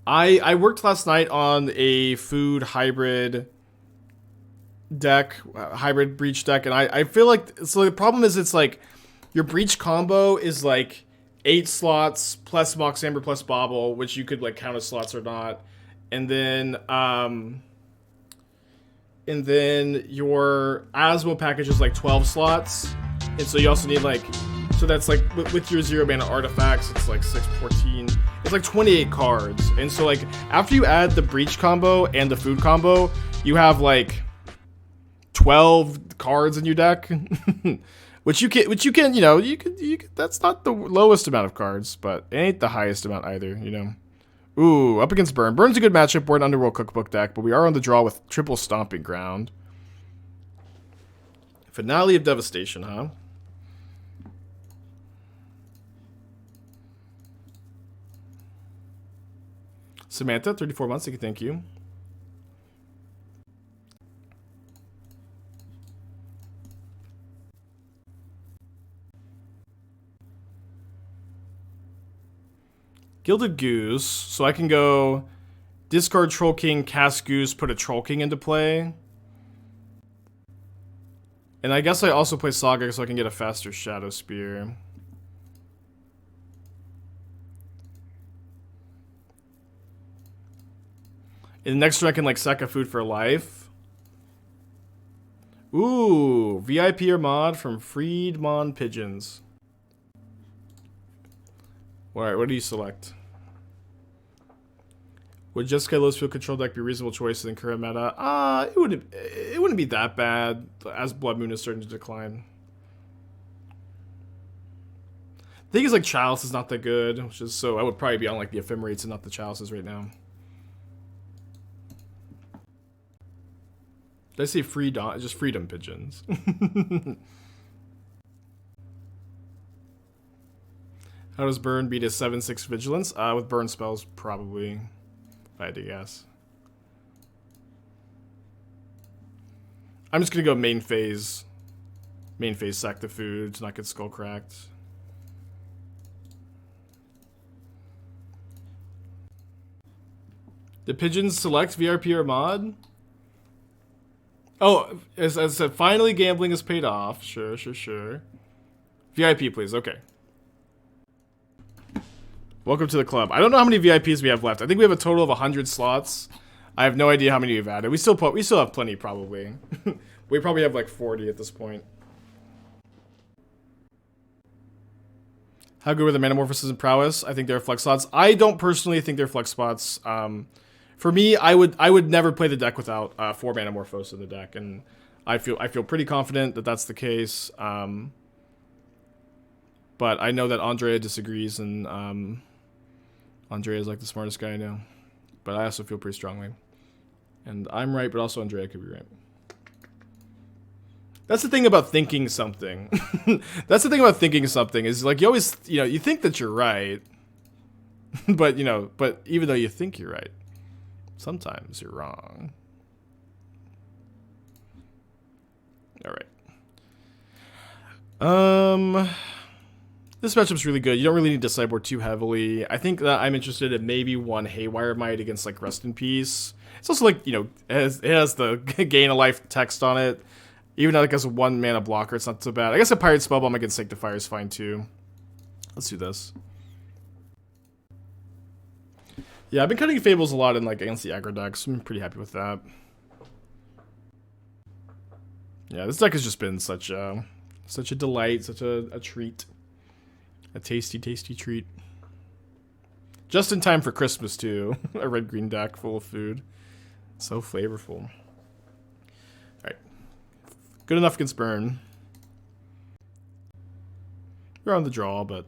I worked last night on a food hybrid deck, hybrid breach deck, and I feel like, so the problem is it's like your breach combo is like 8 slots plus Mox Amber plus Bobble, which you could like count as slots or not, and then your Asmo package is like 12 slots, and so you also need like, so that's like with your 0 mana artifacts, it's like 6, 14. It's like 28 cards, and so like after you add the breach combo and the food combo, you have like 12 cards in your deck, which you can, you could. That's not the lowest amount of cards, but it ain't the highest amount either, Ooh, up against Burn. Burn's a good matchup. We're an Underworld Cookbook deck, but we are on the draw with triple Stomping Ground. Finale of Devastation, huh? Samantha, 34 months, thank you. Gilded Goose, so I can go discard Troll King, cast Goose, put a Troll King into play. And I guess I also play Saga so I can get a faster Shadowspear. And next turn I can like sack a food for life. Ooh, VIP or mod from Freedmon Pigeons. Alright, what do you select? Would Jessica Lowe's field control deck be a reasonable choice in current meta? It wouldn't be that bad as Blood Moon is starting to decline. The thing is, like, Chalice is not that good, which is, so I would probably be on like the Ephemerates and not the Chalices right now. Did I say freedom? Just Freedom Pigeons. How does Burn beat a 7/6 Vigilance? With Burn spells, probably. If I had to guess. I'm just gonna go main phase. Main phase, sack the food to not get skull cracked. Did Pigeons select VRP or mod? Oh, as I said, finally gambling is paid off. Sure. VIP, please. Okay. Welcome to the club. I don't know how many VIPs we have left. I think we have a total of 100 slots. I have no idea how many we've added. We still have plenty, probably. We probably have like 40 at this point. How good were the Manamorphosis and Prowess? I think they're flex slots. I don't personally think they're flex spots. For me, I would never play the deck without 4 Manamorphose in the deck, and I feel pretty confident that that's the case. But I know that Andrea disagrees, and Andrea is like the smartest guy I know. But I also feel pretty strongly, and I'm right, but also Andrea could be right. That's the thing about thinking something. That's the thing about thinking something is like you always, you think that you're right, but even though you think you're right, sometimes you're wrong. All right. This matchup's really good. You don't really need to sideboard too heavily. I think that I'm interested in maybe one Haywire Mite against like Rest in Peace. It's also like, it has the gain a life text on it. Even though like as a 1 mana blocker, it's not so bad. I guess a Pyrite Spellbomb against Sanctifier is fine too. Let's do this. Yeah, I've been cutting Fables a lot in like against the aggro decks. I'm pretty happy with that. Yeah, this deck has just been such a delight, such a treat. A tasty, tasty treat. Just in time for Christmas, too. A red-green deck full of food. So flavorful. Alright. Good enough against Burn. You're on the draw, but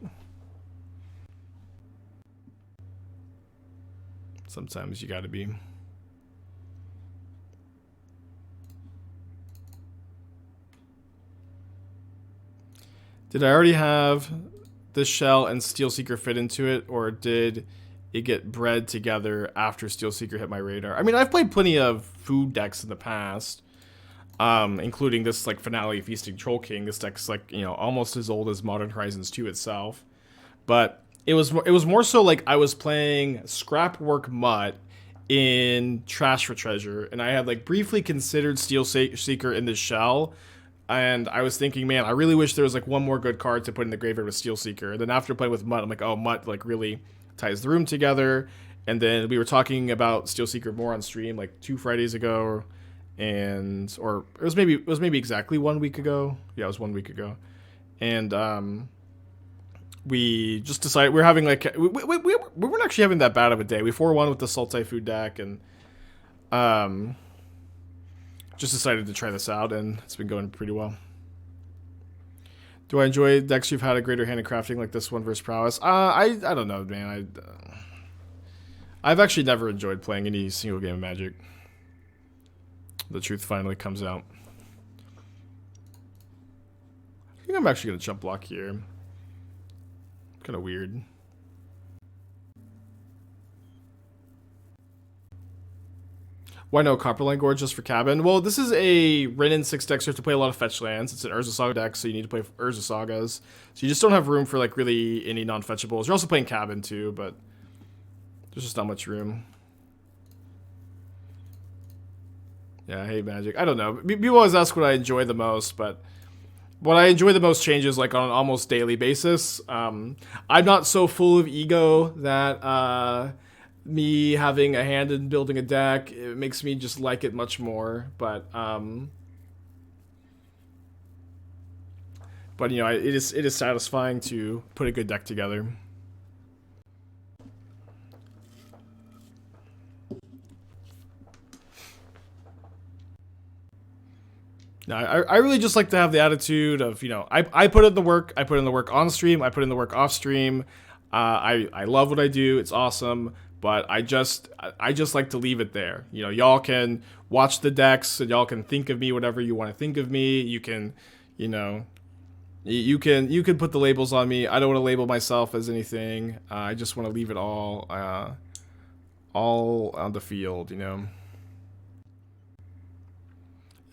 sometimes you gotta be. Did I already have the Shell and Steelseeker fit into it, or did it get bred together after Steelseeker hit my radar? I mean, I've played plenty of food decks in the past, including this like Finale Feasting Troll King. This deck's like, almost as old as Modern Horizons 2 itself. But It was more so like I was playing Scrapwork Mutt in Trash for Treasure, and I had like briefly considered Steelseeker in the shell, and I was thinking, man, I really wish there was like one more good card to put in the graveyard with Steelseeker. And then after playing with Mutt, I'm like, oh, Mutt like really ties the room together. And then we were talking about Steelseeker more on stream like 2 Fridays ago, or it was maybe exactly 1 week ago. Yeah, it was 1 week ago, and we just decided we're having like we weren't actually having that bad of a day. We 4-1 with the Salt Typhoon deck, and just decided to try this out, and it's been going pretty well. Do I enjoy decks you've had a greater hand in crafting like this one versus Prowess? I don't know, man. I've actually never enjoyed playing any single game of Magic. The truth finally comes out. I think I'm actually gonna jump block here. Kind of weird. Why no Copperline Gorge just for Cabin? Well, this is a Wrenn and Six deck, so you have to play a lot of fetch lands. It's an Urza Saga deck, so you need to play Urza Sagas. So you just don't have room for like really any non-fetchables. You're also playing Cabin too, but there's just not much room. Yeah, I hate Magic. I don't know. People always ask what I enjoy the most, but what I enjoy the most changes like on an almost daily basis. I'm not so full of ego that me having a hand in building a deck, it makes me just like it much more. But you know, it is satisfying to put a good deck together. No, I really just like to have the attitude of, you know, I put in the work. I put in the work on stream. I put in the work off stream. I love what I do. It's awesome. But I just like to leave it there. You know, y'all can watch the decks and y'all can think of me whatever you want to think of me. You can, you know, you can put the labels on me. I don't want to label myself as anything. I just want to leave it all on the field, you know.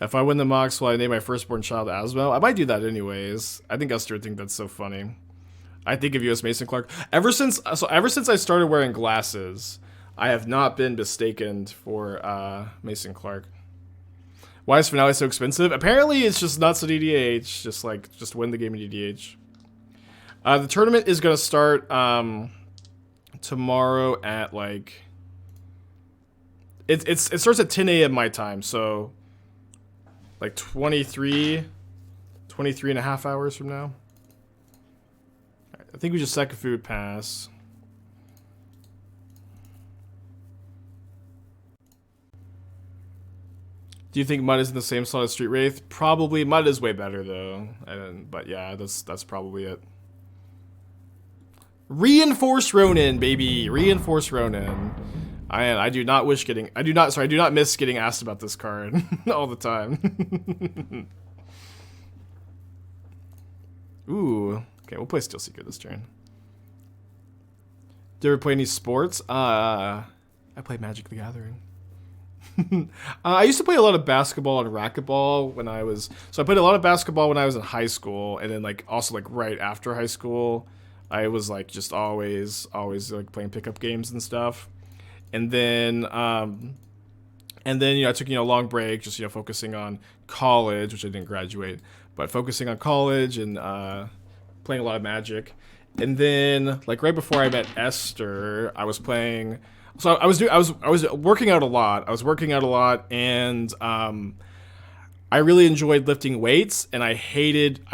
If I win the Mox, will I name my firstborn child Asmo? I might do that anyways. I think Esther would think that's so funny. I think of you as Mason Clark. Ever since I started wearing glasses, I have not been mistaken for Mason Clark. Why is Finale so expensive? Apparently it's just nuts at EDH. Just win the game at EDH. The tournament is gonna start tomorrow at like it starts at 10 a.m. my time, so like 23 and a half hours from now. I think we just second food pass. Do you think Mud is in the same slot as Street Wraith? Probably. Mud is way better though. But yeah, that's probably it. Reinforced Ronin, baby. Reinforced Ronin. I do not miss getting asked about this card all the time. Ooh. Okay, we'll play Steelseeker this turn. Do you ever play any sports? I play Magic the Gathering. I used to play a lot of basketball and racquetball when I was... So I played a lot of basketball when I was in high school, and then like also like right after high school, I was like just always like playing pickup games and stuff. And then you know, I took, you know, a long break, just, you know, focusing on college, which I didn't graduate, but focusing on college and playing a lot of Magic. And then like right before I met Esther, I was playing. So I was working out a lot. And I really enjoyed lifting weights, and I hated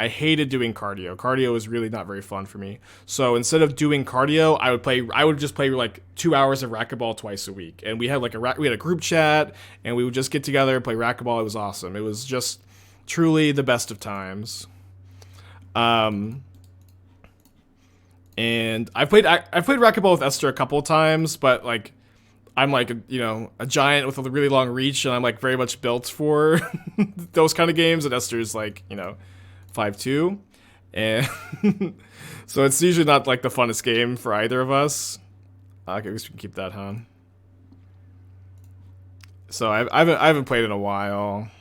doing cardio. Cardio is really not very fun for me. So instead of doing cardio, I would just play like 2 hours of racquetball twice a week. And we had like a group chat, and we would just get together and play racquetball. It was awesome. It was just truly the best of times. And I played racquetball with Esther a couple of times, but like I'm like a giant with a really long reach, and I'm like very much built for those kind of games. And Esther's like 5'2", and so it's usually not like the funnest game for either of us. Okay, I guess we can keep that, huh? So I haven't played in a while.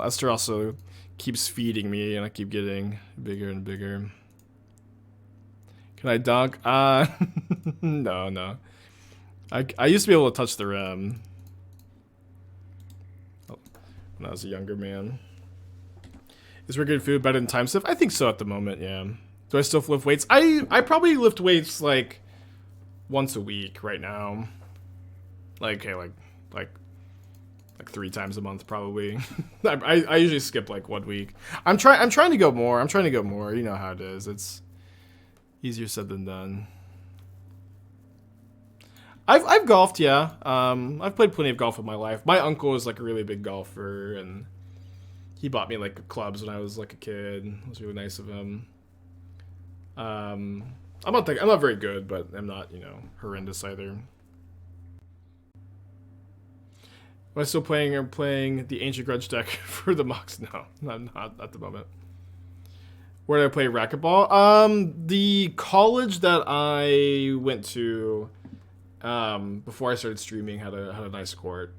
Esther also keeps feeding me, and I keep getting bigger and bigger. Can Can I dunk? No, no. I used to be able to touch the rim. Oh, when I was a younger man. Is regular food better than time stuff? I think so at the moment, yeah. Do I still lift weights? I probably lift weights like once a week right now. Like, okay, like 3 times a month probably. I usually skip like 1 week. I'm trying to go more. I'm trying to go more. You know how it is. It's easier said than done. I've golfed, yeah. I've played plenty of golf in my life. My uncle is like a really big golfer, and he bought me like clubs when I was like a kid. It was really nice of him. I'm not very good, but I'm not, you know, horrendous either. Am I still playing the Ancient Grudge deck for the mocks? No, not at the moment. Where did I play racquetball? The college that I went to before I started streaming had a nice court.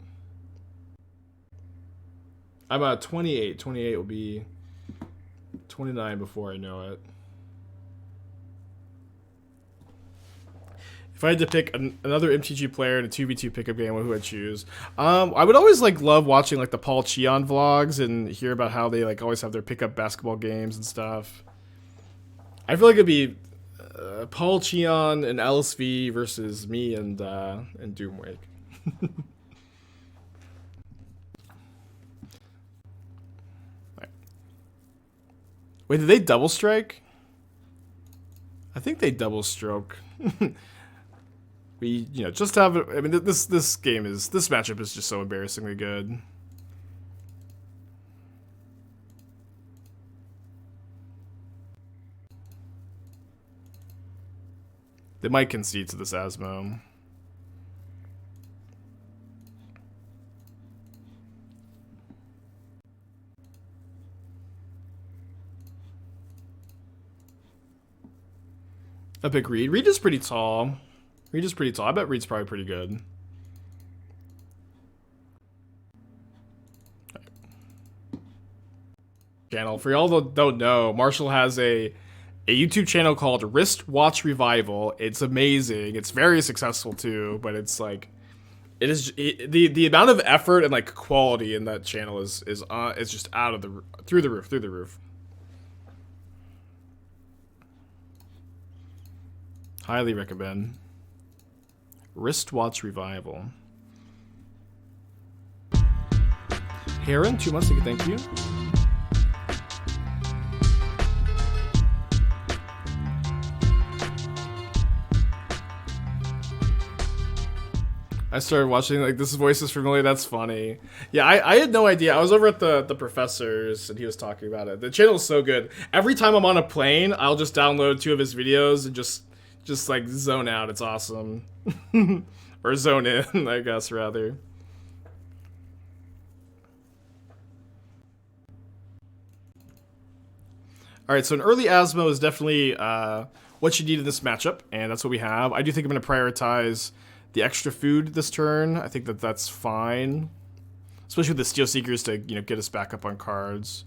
I'm 28. 28 will be 29 before I know it. If I had to pick another MTG player in a 2v2 pickup game, who I'd choose? I would always like love watching like the Paul Cheon vlogs and hear about how they like always have their pickup basketball games and stuff. I feel like it'd be Paul Cheon and LSV versus me and Doomwake. Right. Wait, did they double strike? I think they double stroke. We, you know, just have. I mean, this matchup is just so embarrassingly good. They might concede to this Asmo. I pick Reed. Reed is pretty tall. Reed is pretty tall. I bet Reed's probably pretty good. Channel. For y'all that don't know, Marshall has a YouTube channel called Wristwatch Revival. It's amazing. It's very successful too, but it's like the amount of effort and like quality in that channel is just out of the through the roof. Highly recommend. Wristwatch Revival. Heron, 2 months, thank you. I started watching, like, this voice is familiar, that's funny. Yeah, I had no idea. I was over at the professor's, and he was talking about it. The channel is so good. Every time I'm on a plane, I'll just download 2 of his videos and just like zone out. It's awesome. Or zone in, I guess, rather. Alright, so an early Asmo is definitely what you need in this matchup, and that's what we have. I do think I'm going to prioritize the extra food this turn. I think that's fine. Especially with the Steelseekers to, you know, get us back up on cards.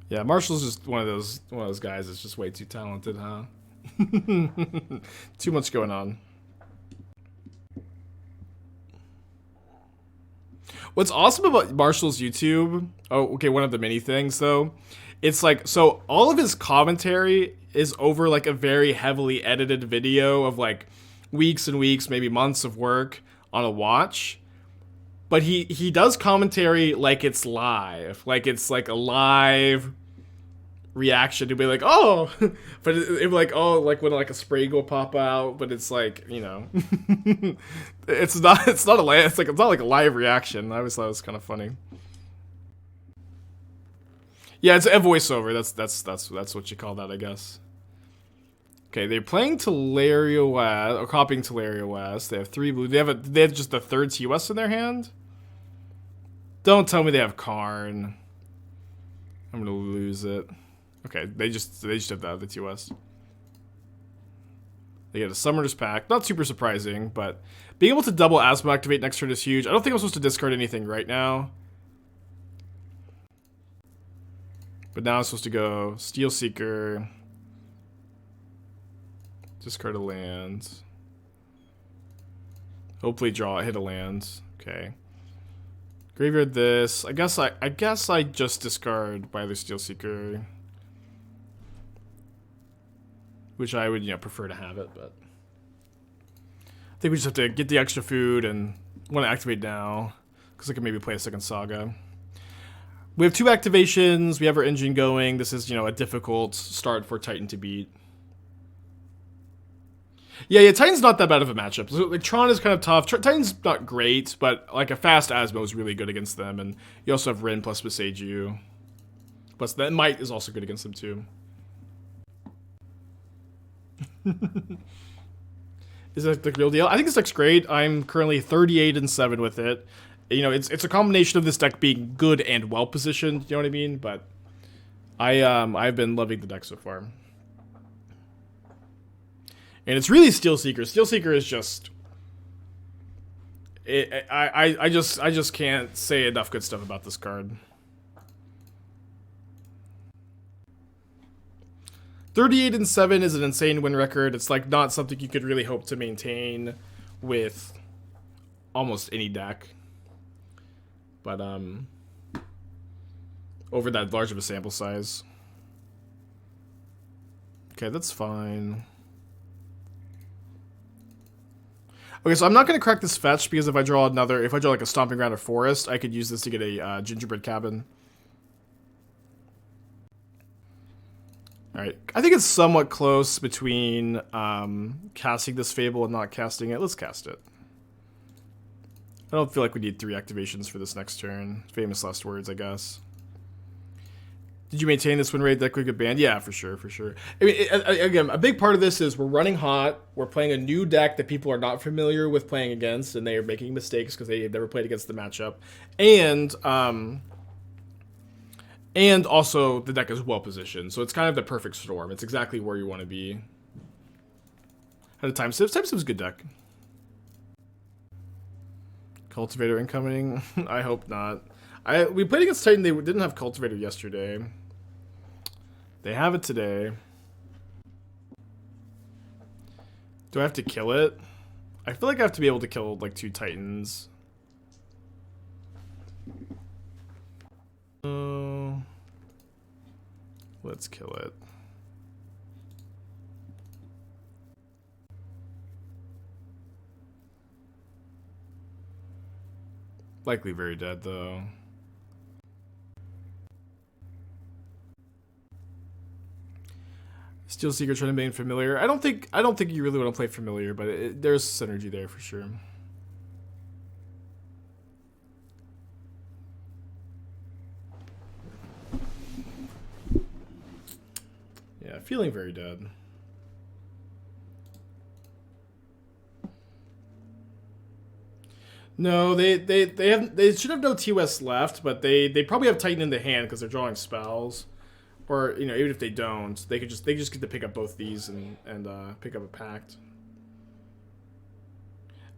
Yeah, Marshall's just one of those guys that's just way too talented, huh? Too much going on. What's awesome about Marshall's YouTube, one of the many things though, it's like, so all of his commentary is over like a very heavily edited video of like weeks and weeks, maybe months of work on a watch. But he does commentary like it's live, like it's like a live reaction to be like, oh, but it be like, oh, like when like a spray will pop out, but it's like, you know, it's not not like a live reaction. I always thought it was kind of funny. Yeah, it's a voiceover. That's what you call that, I guess. Okay, they're playing Teleria West, or copying Teleria West. They have 3 blue. They have just the 3rd TOS in their hand. Don't tell me they have Karn. I'm gonna lose it. Okay, they just have the TOS. They get a Summoner's Pact. Not super surprising, but being able to double Asmo activate next turn is huge. I don't think I'm supposed to discard anything right now. But now I'm supposed to go Steelseeker. Discard a land. Hopefully hit a land. Okay. Graveyard this. I guess I just discard by the Steelseeker. Which I would, prefer to have it, but I think we just have to get the extra food and want to activate now. Because I can maybe play a second Saga. We have 2 activations. We have our engine going. This is, a difficult start for Titan to beat. Yeah, Titan's not that bad of a matchup. Like, Tron is kind of tough. Titan's not great, but like a fast Asmo is really good against them. And you also have Wrenn plus Boseiju. Plus, that Mite is also good against them too. Is that the real deal? I think this deck's great. I'm currently 38-7 with it. It's a combination of this deck being good and well positioned. You know what I mean? But I've been loving the deck so far. And it's really Steelseeker. Steelseeker is just. I just can't say enough good stuff about this card. 38-7 is an insane win record. It's like not something you could really hope to maintain with almost any deck. But over that large of a sample size. Okay, that's fine. Okay, so I'm not going to crack this fetch because if I draw like a Stomping Ground or Forest, I could use this to get a Gingerbread Cabin. Alright, I think it's somewhat close between casting this Fable and not casting it. Let's cast it. I don't feel like we need 3 activations for this next turn. Famous last words, I guess. Did you maintain this win rate that quick band? Yeah, for sure. I mean, again, a big part of this is we're running hot. We're playing a new deck that people are not familiar with playing against, and they are making mistakes because they've never played against the matchup. And also, the deck is well positioned, so it's kind of the perfect storm. It's exactly where you want to be. Had a Time Sieve. Time Sieve is a good deck. Cultivator incoming? I hope not. We played against Titan. They didn't have Cultivator yesterday. They have it today. Do I have to kill it? I feel like I have to be able to kill like 2 Titans. Let's kill it. Likely very dead though. Steelseeker trying to main familiar. I don't think you really want to play familiar, but there's synergy there for sure. Yeah, feeling very dead. No, they should have no TOS left, but they probably have Titan in the hand because they're drawing spells, or even if they don't, they just get to pick up both these and pick up a pact.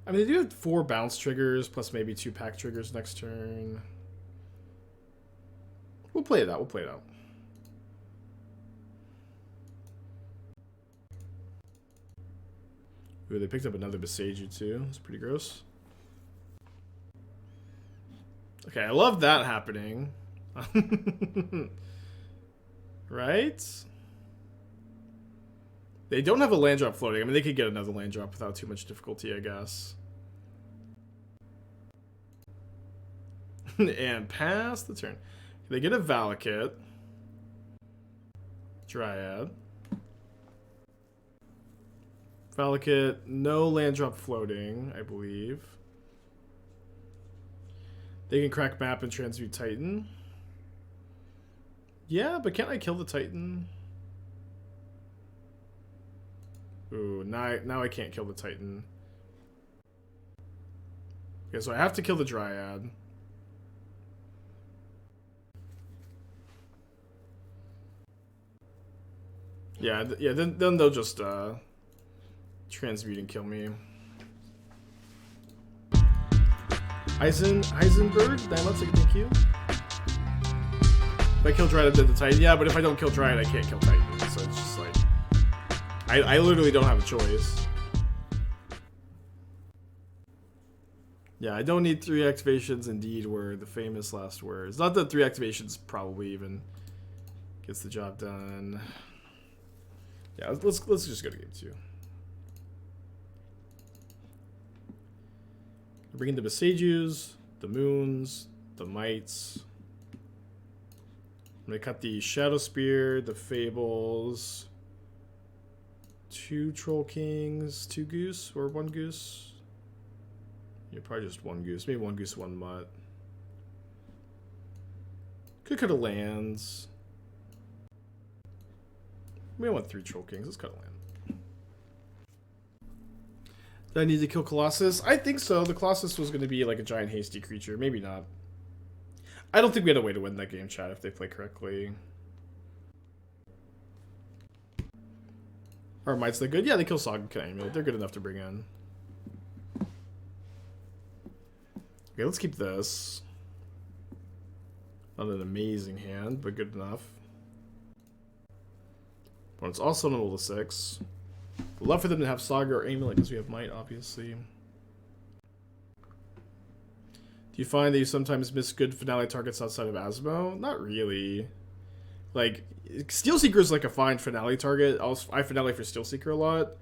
I mean, they do have 4 bounce triggers plus maybe 2 pact triggers next turn. We'll play it out. Ooh, they picked up another Boseiju too. It's pretty gross. Okay, I love that happening. Right? They don't have a land drop floating. I mean, they could get another land drop without too much difficulty, I guess. And pass the turn. They get a Valakut. Dryad. Valakut, no land drop floating, I believe. They can crack map and transmute Titan. Yeah, but can't I kill the Titan? Ooh, now I can't kill the Titan. Okay, so I have to kill the Dryad. Yeah, then they'll just transmute and kill me. Heisenberg, that's a thank you. If I kill Dryad, I did the Titan. Yeah, but if I don't kill Dryad, I can't kill Titan. So it's just like, I literally don't have a choice. Yeah, I don't need 3 activations. Indeed, were the famous last words. Not that 3 activations probably even gets the job done. Yeah, let's just go to game 2. Bring in the Boseijus, the Moons, the Mites. I'm gonna cut the Shadowspear, the Fables, 2 Troll Kings, 2 Goose, or 1 Goose. Yeah, probably just 1 Goose. Maybe 1 Goose, 1 Mutt. Could cut a lands. Maybe I want 3 Troll Kings. Let's cut a land. Do I need to kill Colossus? I think so. The Colossus was going to be like a giant hasty creature. Maybe not. I don't think we had a way to win that game, chat, if they play correctly. Are Mites that good? Yeah, they kill Saga and Amulet. They're good enough to bring in. Okay, let's keep this. Not an amazing hand, but good enough. But it's also on a level 6. I'd love for them to have Saga or Amulet because we have Mite, obviously. Do you find that you sometimes miss good finale targets outside of Asmo? Not really. Like, Steelseeker is like a fine finale target. I finale for Steelseeker a lot.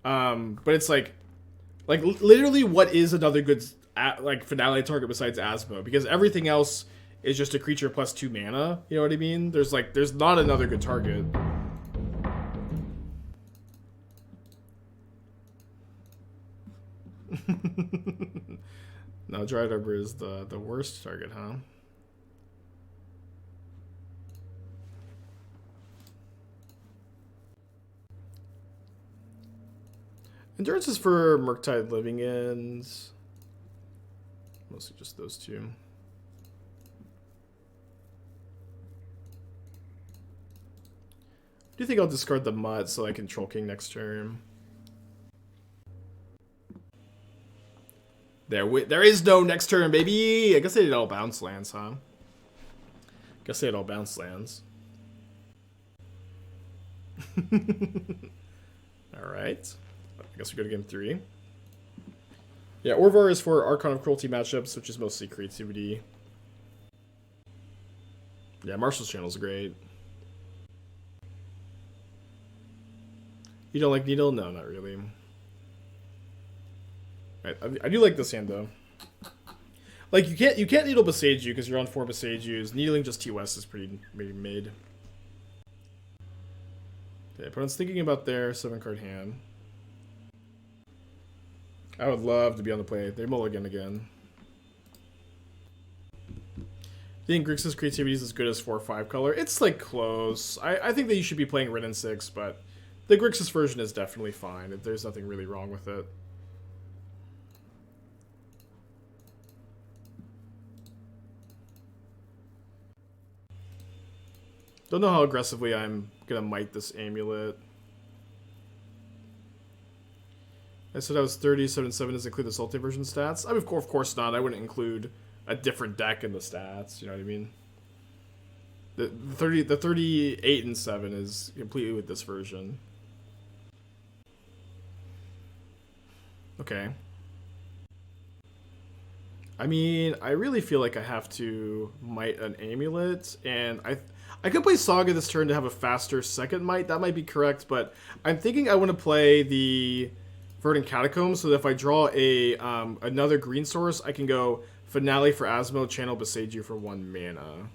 But it's like literally what is another good like finale target besides Asmo? Because everything else is just a creature plus 2 mana. You know what I mean? There's not another good target. No, Dryad Arbor is the worst target, huh? Endurance is for Murktide Living Ends. Mostly just those 2. Do you think I'll discard the Mutt so I can Troll King next turn? There is no next turn, baby! I guess they did all bounce lands, huh? Guess they had all bounce lands. Alright. I guess we go to game 3. Yeah, Orvar is for Archon of Cruelty matchups, which is mostly creativity. Yeah, Marshall's Channel's great. You don't like Needle? No, not really. I do like this hand though. Like you can't Needle Boseiju because you're on 4 Boseijus. Needling just TOS is pretty mid. Okay, opponent's thinking about their 7-card hand. I would love to be on the play. They mulligan again. Do you think Grixis creativity is as good as 4/5 color? It's like close. I think that you should be playing Wrenn and Six, but the Grixis version is definitely fine. There's nothing really wrong with it. Don't know how aggressively I'm gonna Mite this Amulet. I said I was 37.7. Does it include the Sultai version stats? I mean, of course not. I wouldn't include a different deck in the stats. You know what I mean? The 38 and 7 is completely with this version. Okay. I mean, I really feel like I have to Mite an Amulet, and I could play Saga this turn to have a faster second Mite. That might be correct, but I'm thinking I want to play the Verdant Catacombs so that if I draw a another green source, I can go Finale for Asmo, channel Boseiju for 1 mana.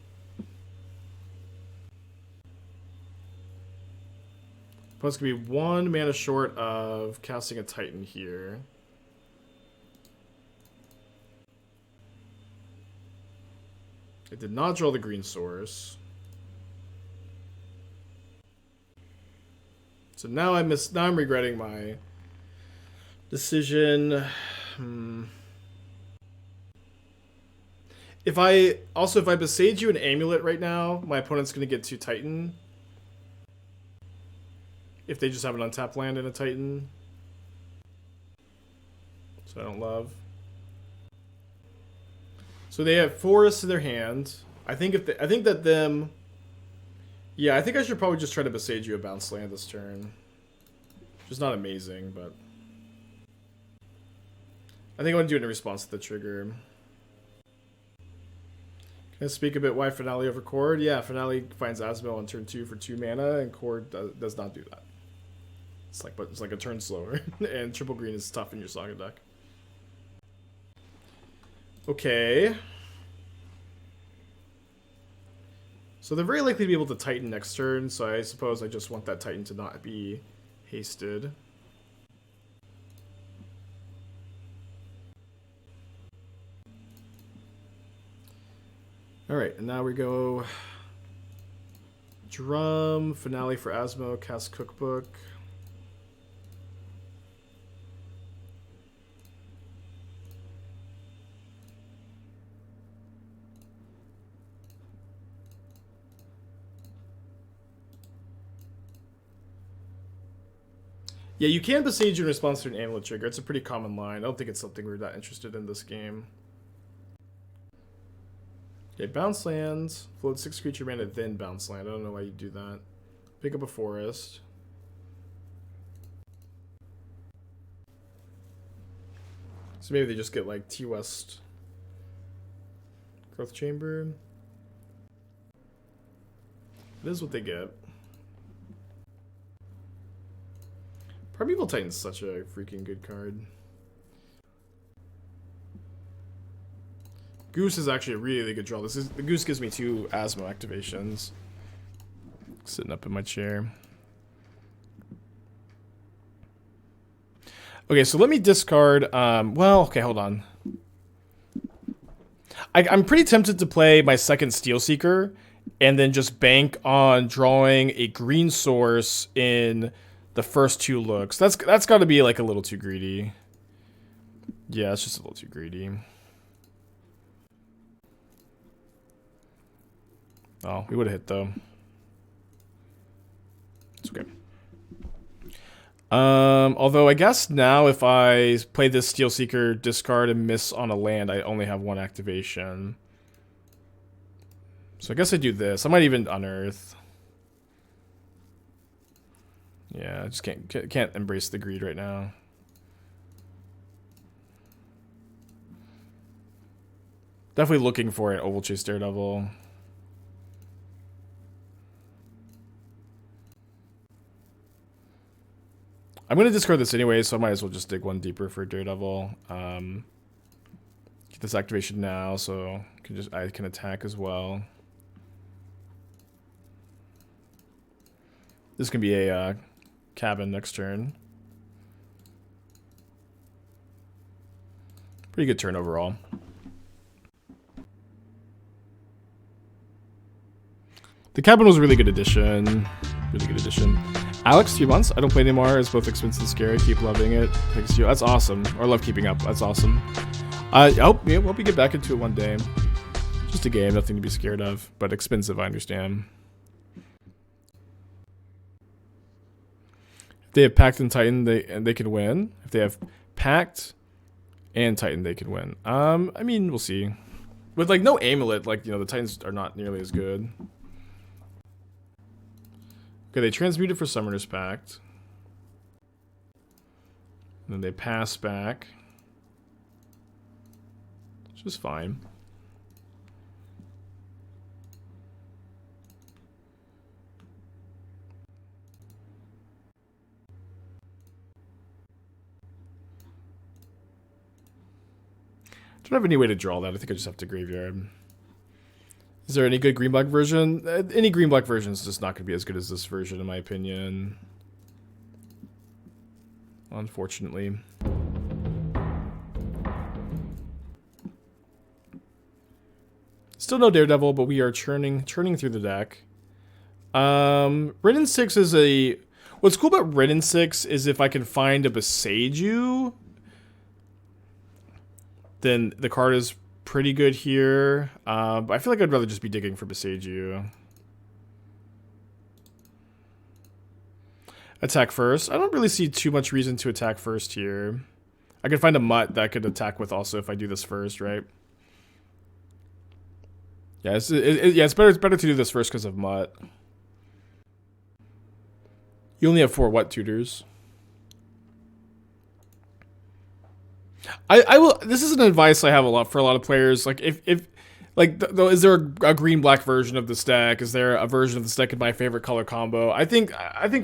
Opponent's gonna be 1 mana short of casting a Titan here. I did not draw the green source. So now I'm regretting my decision. If I Boseiju an Amulet right now, my opponent's gonna get 2 Titan. If they just have an untapped land and a Titan. So I don't love. So they have forests in their hand. I think that them. Yeah, I think I should probably just try to Boseiju a bounce land this turn. Which is not amazing, but I think I want to do it in response to the trigger. Can I speak a bit why Finale over Chord? Yeah, Finale finds Asmo on turn 2 for 2 mana, and Chord does not do that. It's like a turn slower, and triple green is tough in your Saga deck. Okay. So they're very likely to be able to Titan next turn, so I suppose I just want that Titan to not be hasted. Alright, and now we go Drum, Finale for Asmo, cast Cookbook. Yeah, you can Boseiju in response to an Amulet trigger. It's a pretty common line. I don't think it's something we're that interested in this game. Okay, bounce lands. Float 6 creature mana, then bounce land. I don't know why you do that. Pick up a forest. So maybe they just get like T-West Growth Chamber. This is what they get. Primeval Titan's such a freaking good card. Goose is actually a really good draw. The Goose gives me 2 Asmo activations. Sitting up in my chair. Okay, so let me discard. Well, okay, hold on. I'm pretty tempted to play my second Steelseeker and then just bank on drawing a green source in the first 2 looks. That's got to be like a little too greedy. Yeah, it's just a little too greedy. Oh, we would have hit though. It's okay. Although I guess now if I play this Steelseeker, discard and miss on a land, I only have 1 activation. So I guess I do this. I might even unearth. Yeah, I just can't embrace the greed right now. Definitely looking for an Ovalchase Daredevil. I'm going to discard this anyway, so I might as well just dig 1 deeper for Daredevil. Get this activation now, so I can attack as well. This can be a cabin next turn. Pretty good turn overall. The cabin was a really good addition. Really good addition. Alex, 2 months. I don't play anymore. It's both expensive and scary. Keep loving it. Thanks you. That's awesome. Or love keeping up. That's awesome. I hope we get back into it one day. Just a game, nothing to be scared of, but expensive. I understand. If they have Pact and Titan, they can win. If they have Pact and Titan, they can win. I mean, we'll see. With like no Amulet, like the Titans are not nearly as good. Okay, they transmuted for Summoner's Pact. And then they pass back. Which is fine. I don't have any way to draw that. I think I just have to graveyard. Is there any good green-black version? Any green-black version is just not going to be as good as this version, in my opinion. Unfortunately. Still no Daredevil, but we are churning through the deck. Wrenn and Six is a... What's cool about Wrenn and Six is if I can find a Boseiju, then the card is pretty good here. But I feel like I'd rather just be digging for Boseiju. Attack first. I don't really see too much reason to attack first here. I could find a Mutt that I could attack with also if I do this first, right? Yeah, it's better to do this first because of Mutt. You only have 4 what tutors? I will. This is an advice I have for a lot of players. Like if is there a green black version of this deck? Is there a version of this deck in my favorite color combo? I think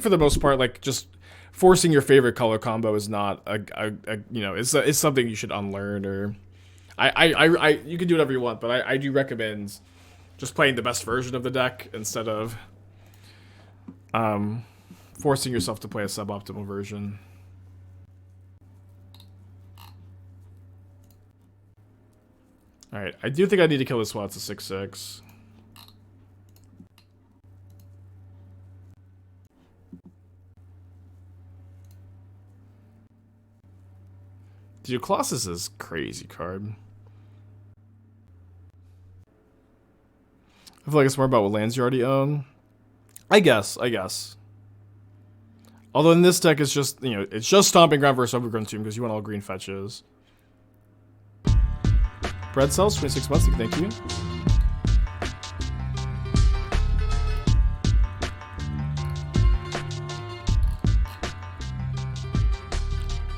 for the most part, like just forcing your favorite color combo is not is something you should unlearn. Or you can do whatever you want, but I do recommend just playing the best version of the deck instead of forcing yourself to play a suboptimal version. Alright, I do think I need to kill this while it's a 6/6. Dude, Colossus is crazy card. I feel like it's more about what lands you already own. I guess. Although in this deck, it's just, it's just Stomping Ground versus Overgrown Tomb because you want all green fetches. Bread Cells, 26 months, thank you.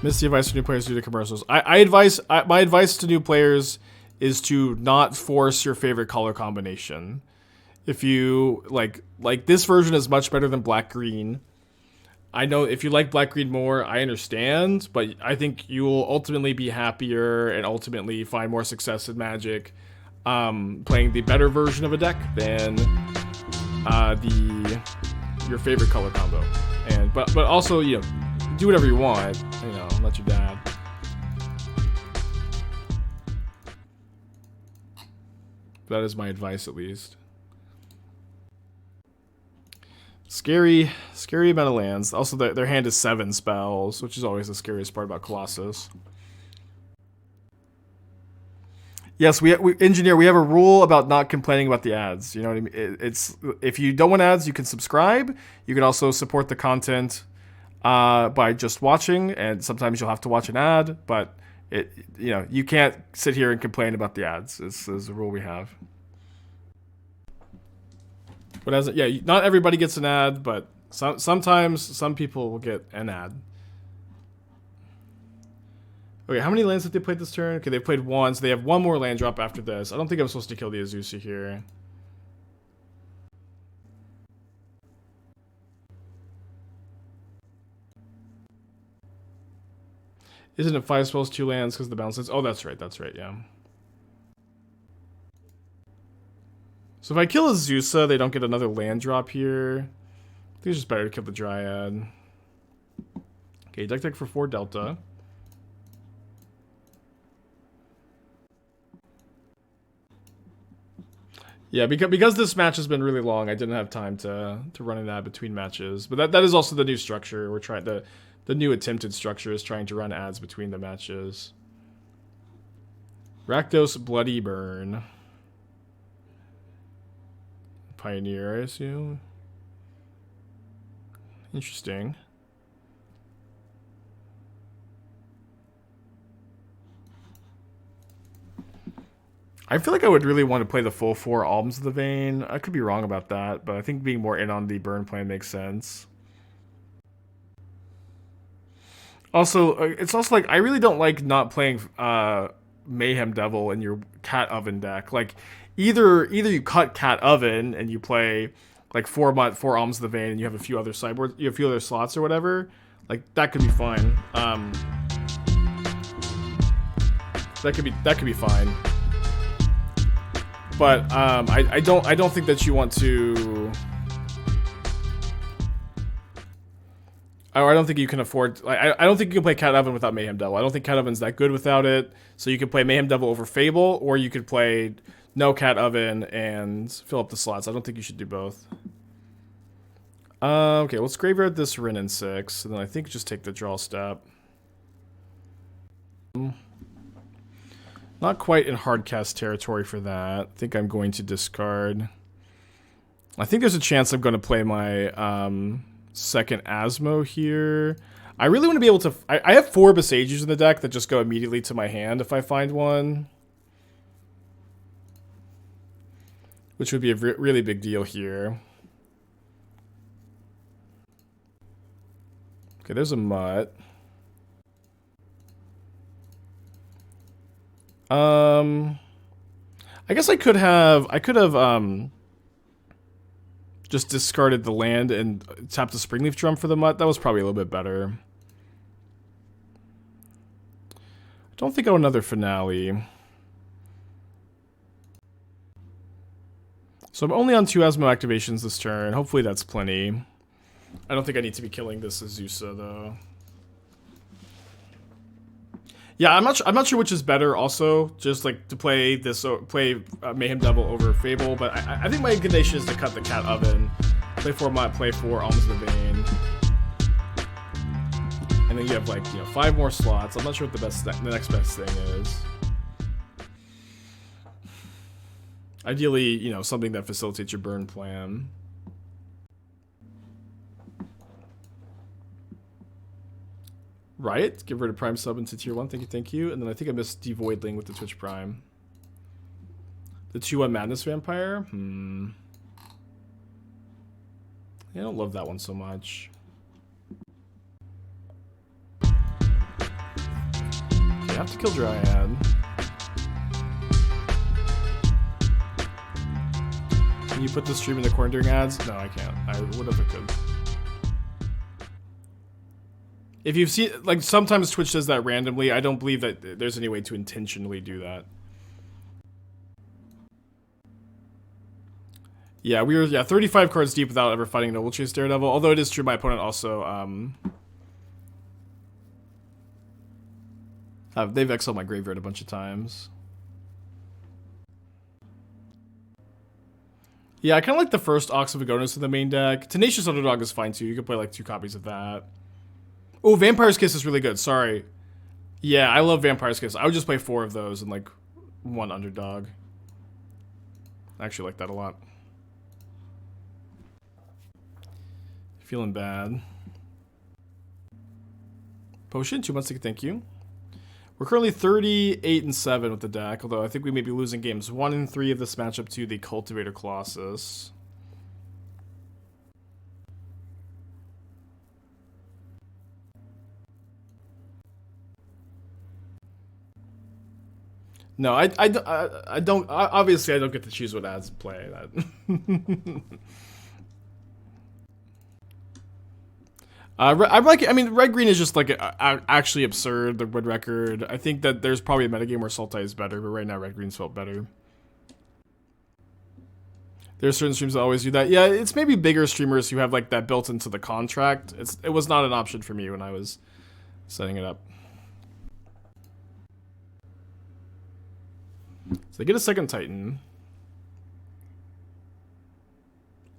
Miss the advice to new players due to commercials. My advice to new players is to not force your favorite color combination. If you like this version is much better than black-green. I know if you like black-green more, I understand, but I think you will ultimately be happier and ultimately find more success in Magic playing the better version of a deck than your favorite color combo. And but also, do whatever you want, let your dad. That is my advice, at least. Scary amount of lands. Also, their hand is 7 spells, which is always the scariest part about Colossus. Yes, we engineer. We have a rule about not complaining about the ads. You know what I mean? It's if you don't want ads, you can subscribe. You can also support the content by just watching, and sometimes you'll have to watch an ad. But you can't sit here and complain about the ads. This is a rule we have. But not everybody gets an ad, but sometimes some people will get an ad. Okay, how many lands have they played this turn? Okay, they played 1, so they have 1 more land drop after this. I don't think I'm supposed to kill the Azusa here. Isn't it 5 spells, 2 lands because the balance is... Oh, that's right, yeah. So if I kill Azusa, they don't get another land drop here. I think it's just better to kill the Dryad. Okay, deck for 4 Delta. Yeah, because this match has been really long, I didn't have time to run an ad between matches. But that is also the new structure. We're trying the new attempted structure is trying to run ads between the matches. Rakdos Bloody Burn. Pioneer, I assume. Interesting. I feel like I would really want to play the full 4 Alms of the Vein. I could be wrong about that, but I think being more in on the burn plan makes sense. Also, it's also like I really don't like not playing Mayhem Devil in your Cat Oven deck. Like either you cut Cat Oven and you play like 4 Alms of the Vein and you have a few other sideboards, you have a few other slots or whatever. Like that could be fine. That could be fine. But I don't think that you want to. I don't think you can afford. I don't think you can play Cat Oven without Mayhem Devil. I don't think Cat Oven's that good without it. So you could play Mayhem Devil over Fable, or you could play no Cat Oven and fill up the slots. I don't think you should do both. Okay, let's graveyard this Wrenn and Six, and then I think just take the draw step. Not quite in hardcast territory for that. I think I'm going to discard. I think there's a chance I'm going to play my second Asmo here. I really want to be able to... I have 4 Boseijus in the deck that just go immediately to my hand if I find one. Which would be a really big deal here. Okay, there's a Mutt. I guess I could have just discarded the land and tapped the Springleaf Drum for the Mutt. That was probably a little bit better. I don't think I want another Finale. So I'm only on 2 Asmo activations this turn. Hopefully that's plenty. I don't think I need to be killing this Azusa though. Yeah, I'm not sure which is better. Also, just like to play this, Mayhem Devil over Fable. But I think my inclination is to cut the Cat Oven, play 4 Mutt, play 4 Alms of the Vein, and then you have like 5 more slots. I'm not sure what the next best thing is. Ideally, something that facilitates your burn plan. Right, give her a Prime sub into tier 1, thank you. And then I think I missed Devoidling with the Twitch Prime. The 2-1 Madness Vampire? I don't love that one so much. You have to kill Dryad. Can you put the stream in the corner during ads? No, I can't. I would if I could. If you've seen, like, sometimes Twitch does that randomly. I don't believe that there's any way to intentionally do that. Yeah, we were 35 cards deep without ever fighting an Ovalchase Daredevil. Although it is true, my opponent also they've exiled my graveyard a bunch of times. Yeah, I kind of like the first Ox of Agonis in the main deck. Tenacious Underdog is fine too. You could play like 2 copies of that. Oh, Vampire's Kiss is really good. Sorry. Yeah, I love Vampire's Kiss. I would just play 4 of those and like 1 Underdog. I actually like that a lot. Feeling bad. Potion, 2 months to thank you. We're currently 38-7 with the deck, although I think we may be losing games 1 and 3 of this matchup to the Cultivator Colossus. No, I don't. Obviously, I don't get to choose what ads play. I mean, red green is just like actually absurd. The red record. I think that there's probably a metagame where Sultai is better, but right now red green's felt better. There's certain streams that always do that. Yeah, it's maybe bigger streamers who have like that built into the contract. It was not an option for me when I was setting it up. So they get a second Titan.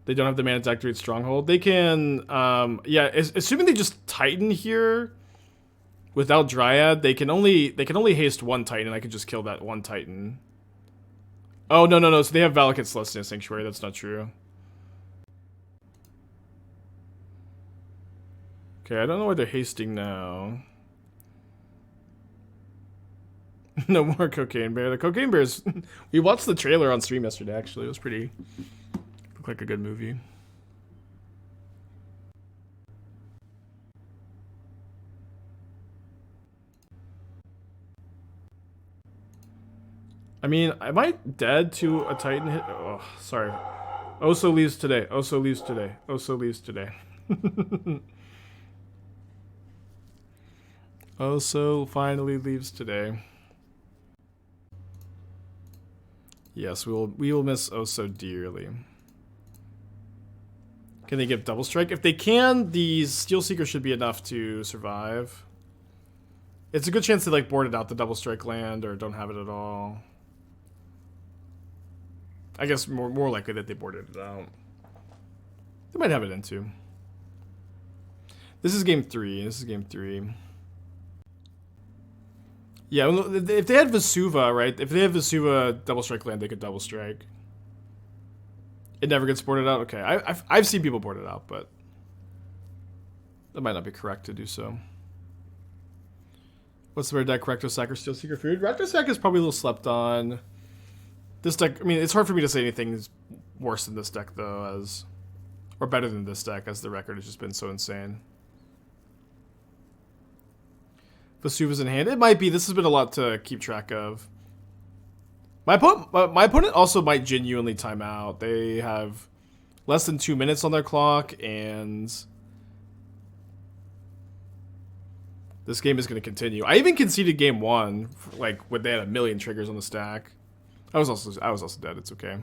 They don't have the mana to activate Stronghold. They can, yeah, assuming they just Titan here without Dryad, they can only haste 1 Titan, and I can just kill that 1 Titan. Oh, no. So they have Valakut Celestia Sanctuary. That's not true. Okay, I don't know why they're hasting now. No more Cocaine Bear. The Cocaine Bears... We watched the trailer on stream yesterday, actually. It was pretty... Looked like a good movie. I mean, am I dead to a Titan hit? Oh, sorry. Oso leaves today. Oso leaves today. Oso leaves today. Oso finally leaves today. Yes, we will miss Oso dearly. Can they give double strike? If they can, these Steelseeker should be enough to survive. It's a good chance they like boarded out the double strike land or don't have it at all. I guess more likely that they boarded it out. They might have it in too. This is game 3. This is game 3. Yeah, if they had Vesuva, right? If they have Vesuva double strike land, they could double strike. It never gets boarded out? Okay, I've seen people board it out, but... That might not be correct to do so. What's the better deck, Recto Sack or Steelseeker Food? Recto Sack is probably a little slept on. This deck, I mean, it's hard for me to say anything is worse than this deck, though, as... Or better than this deck, as the record has just been so insane. Vesuva's in hand. It might be. This has been a lot to keep track of. My opponent also might genuinely time out. They have less than 2 minutes on their clock, and... This game is going to continue. I even conceded game 1, like, when they had a million triggers on the stack. I was also dead. It's okay.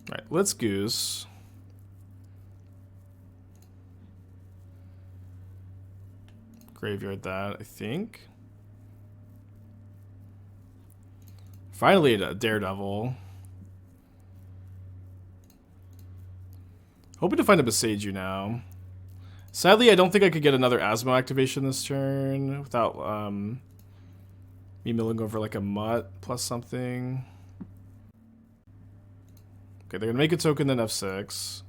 Alright, let's Goose. Graveyard that, I think. Finally, a Daredevil. Hoping to find a Boseiju now. Sadly, I don't think I could get another Asmo activation this turn without me milling over like a Mutt plus something. Okay, they're gonna make a token, then F6.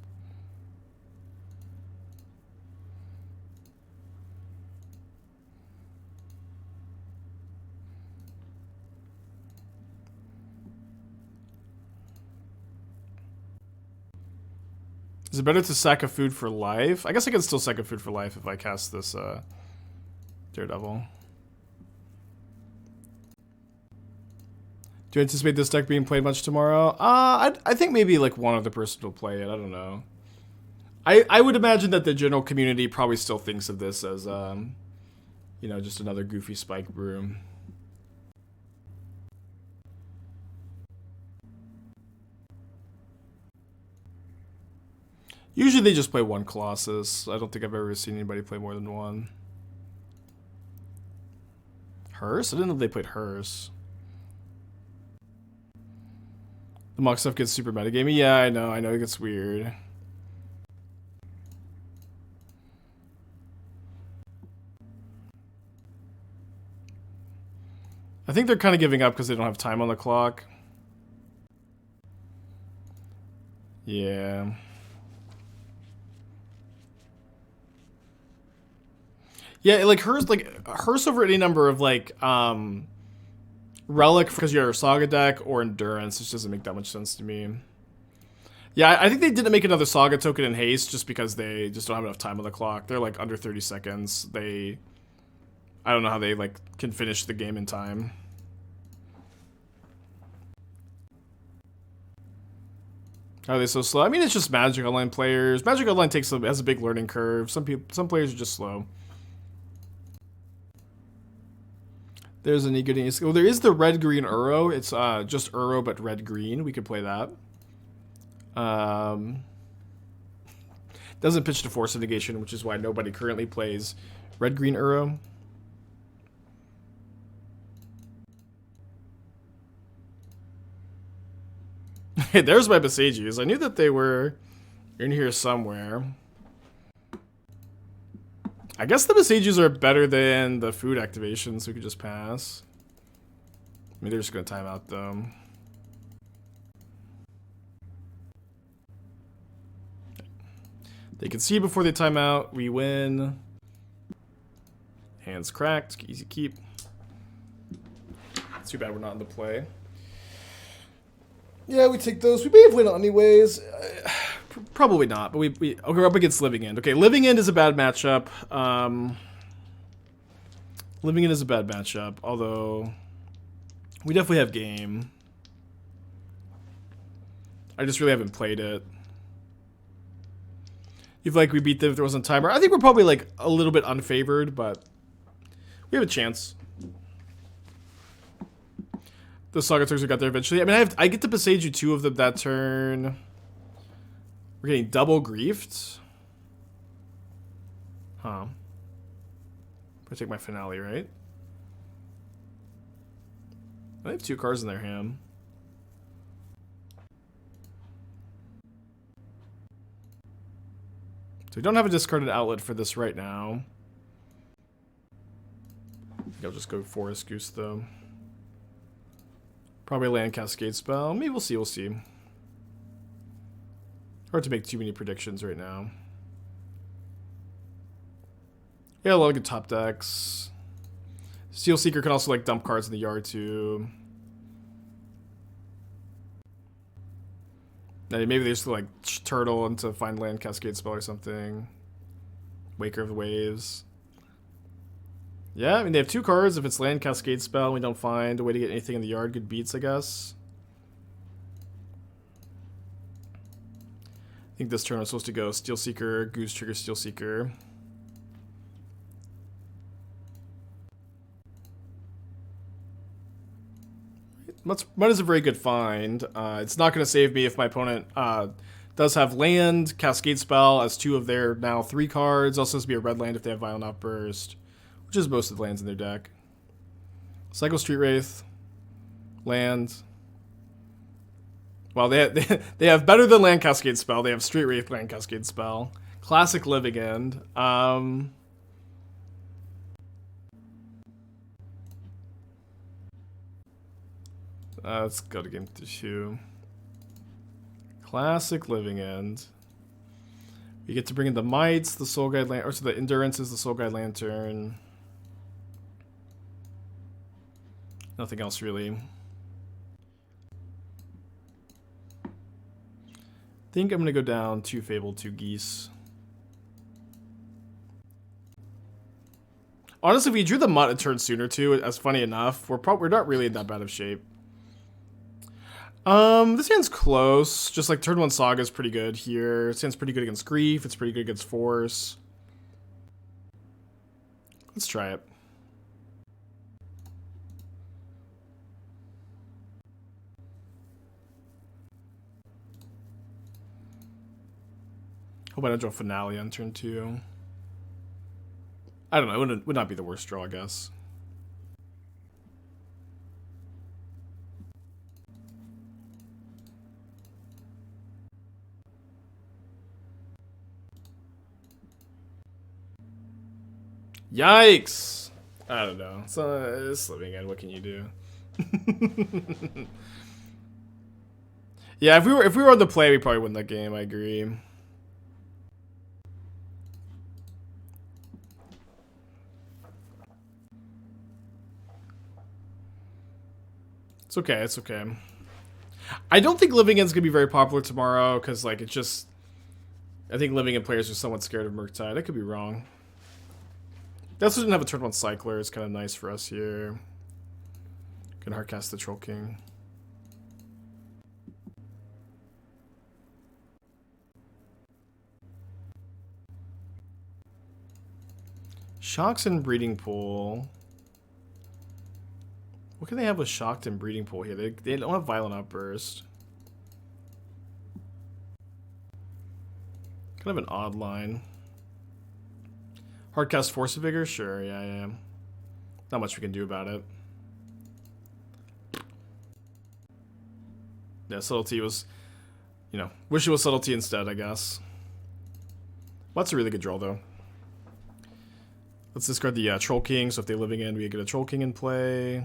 Is it better to sack a food for life? I guess I can still sack a food for life if I cast this Daredevil. Do you anticipate this deck being played much tomorrow? I think maybe like one other person will play it. I don't know. I would imagine that the general community probably still thinks of this as, you know, just another goofy spike brew. Usually they just play one Colossus. I don't think I've ever seen anybody play more than one. Hearse? I didn't know they played Hearse. The Mock stuff gets super metagamey. Yeah, I know it gets weird. I think they're kind of giving up because they don't have time on the clock. Yeah. Yeah, like Hearse over any number of like Relic because you're a Saga deck or Endurance. This doesn't make that much sense to me. Yeah, I think they didn't make another Saga token in haste just because they just don't have enough time on the clock. They're like under 30 seconds. I don't know how they like can finish the game in time. How are they so slow? I mean, it's just Magic Online players. Magic Online has a big learning curve. Some players are just slow. There's an Egodine. Oh, there is the red-green Uro. It's just Uro, but red-green. We could play that. Doesn't pitch to Force of Negation, which is why nobody currently plays red-green Uro. Hey, there's my Boseijus. I knew that they were in here somewhere. I guess the Boseijus are better than the food activations, so we could just pass. I mean, they're just going to time out, though. They can see before they time out. We win. Hands cracked. Easy keep. It's too bad we're not in the play. Yeah, we take those. We may have win anyways. Probably not, but okay, we're up against Living End. Okay, Living End is a bad matchup. Living End is a bad matchup, although we definitely have game. I just really haven't played it. You feel like we beat them if there wasn't a timer? I think we're probably like a little bit unfavored, but we have a chance. The Saga Turks got there eventually. I mean, I get to Boseiju 2 of them that turn. We're getting double griefed. Huh. I take my Finale, right? I have 2 cards in their hand. So we don't have a discarded outlet for this right now. I think I'll just go Forest Goose, though. Probably land Cascade Spell. Maybe we'll see, we'll see. Hard to make too many predictions right now. Yeah, a lot of good top decks. Steelseeker can also like dump cards in the yard too. And maybe they just like turtle into find land Cascade Spell or something. Waker of the Waves. Yeah, I mean they have 2 cards. If it's land Cascade Spell and we don't find a way to get anything in the yard, good beats, I guess. I think this turn I'm supposed to go Steelseeker, Goose Trigger, Steelseeker. Mutt is a very good find. It's not going to save me if my opponent does have land, Cascade Spell as 2 of their now 3 cards. Also has to be a red land if they have Violent Outburst, which is most of the lands in their deck. Cycle Street Wraith, land. Well, they have better than land Cascade Spell. They have Street Wraith land Cascade Spell. Classic Living End. Let's go to game 2. Classic Living End. We get to bring in the Mites, the Soul Guide Lantern, or so the Endurance is the Soul Guide Lantern. Nothing else really. I think I'm gonna go down 2 Fable, 2 Geese. Honestly, if we drew the Mutt a turn sooner too, as funny enough, we're not really in that bad of shape. This hand's close. Just like turn 1 Saga is pretty good here. This hand's pretty good against Grief. It's pretty good against Force. Let's try it. Hope I don't draw Finale on turn 2. I don't know. It would not be the worst draw, I guess. Yikes! I don't know. It's Living End. What can you do? Yeah, if we were on the play, we probably win that game. I agree. It's okay. It's okay. I don't think Living End's gonna be very popular tomorrow because like it's just. I think Living End players are somewhat scared of Murktide. I could be wrong. They also didn't have a turn 1 Cycler. It's kind of nice for us here. Can hardcast the Troll King. Shocks and Breeding Pool. What can they have with Shocked and Breeding Pool here? They don't have Violent Outburst. Kind of an odd line. Hardcast Force of Vigor? Sure, yeah. Not much we can do about it. Yeah, Subtlety was, you know, wish it was Subtlety instead, I guess. Well, that's a really good draw, though. Let's discard the Troll King, so if they Living End, we get a Troll King in play.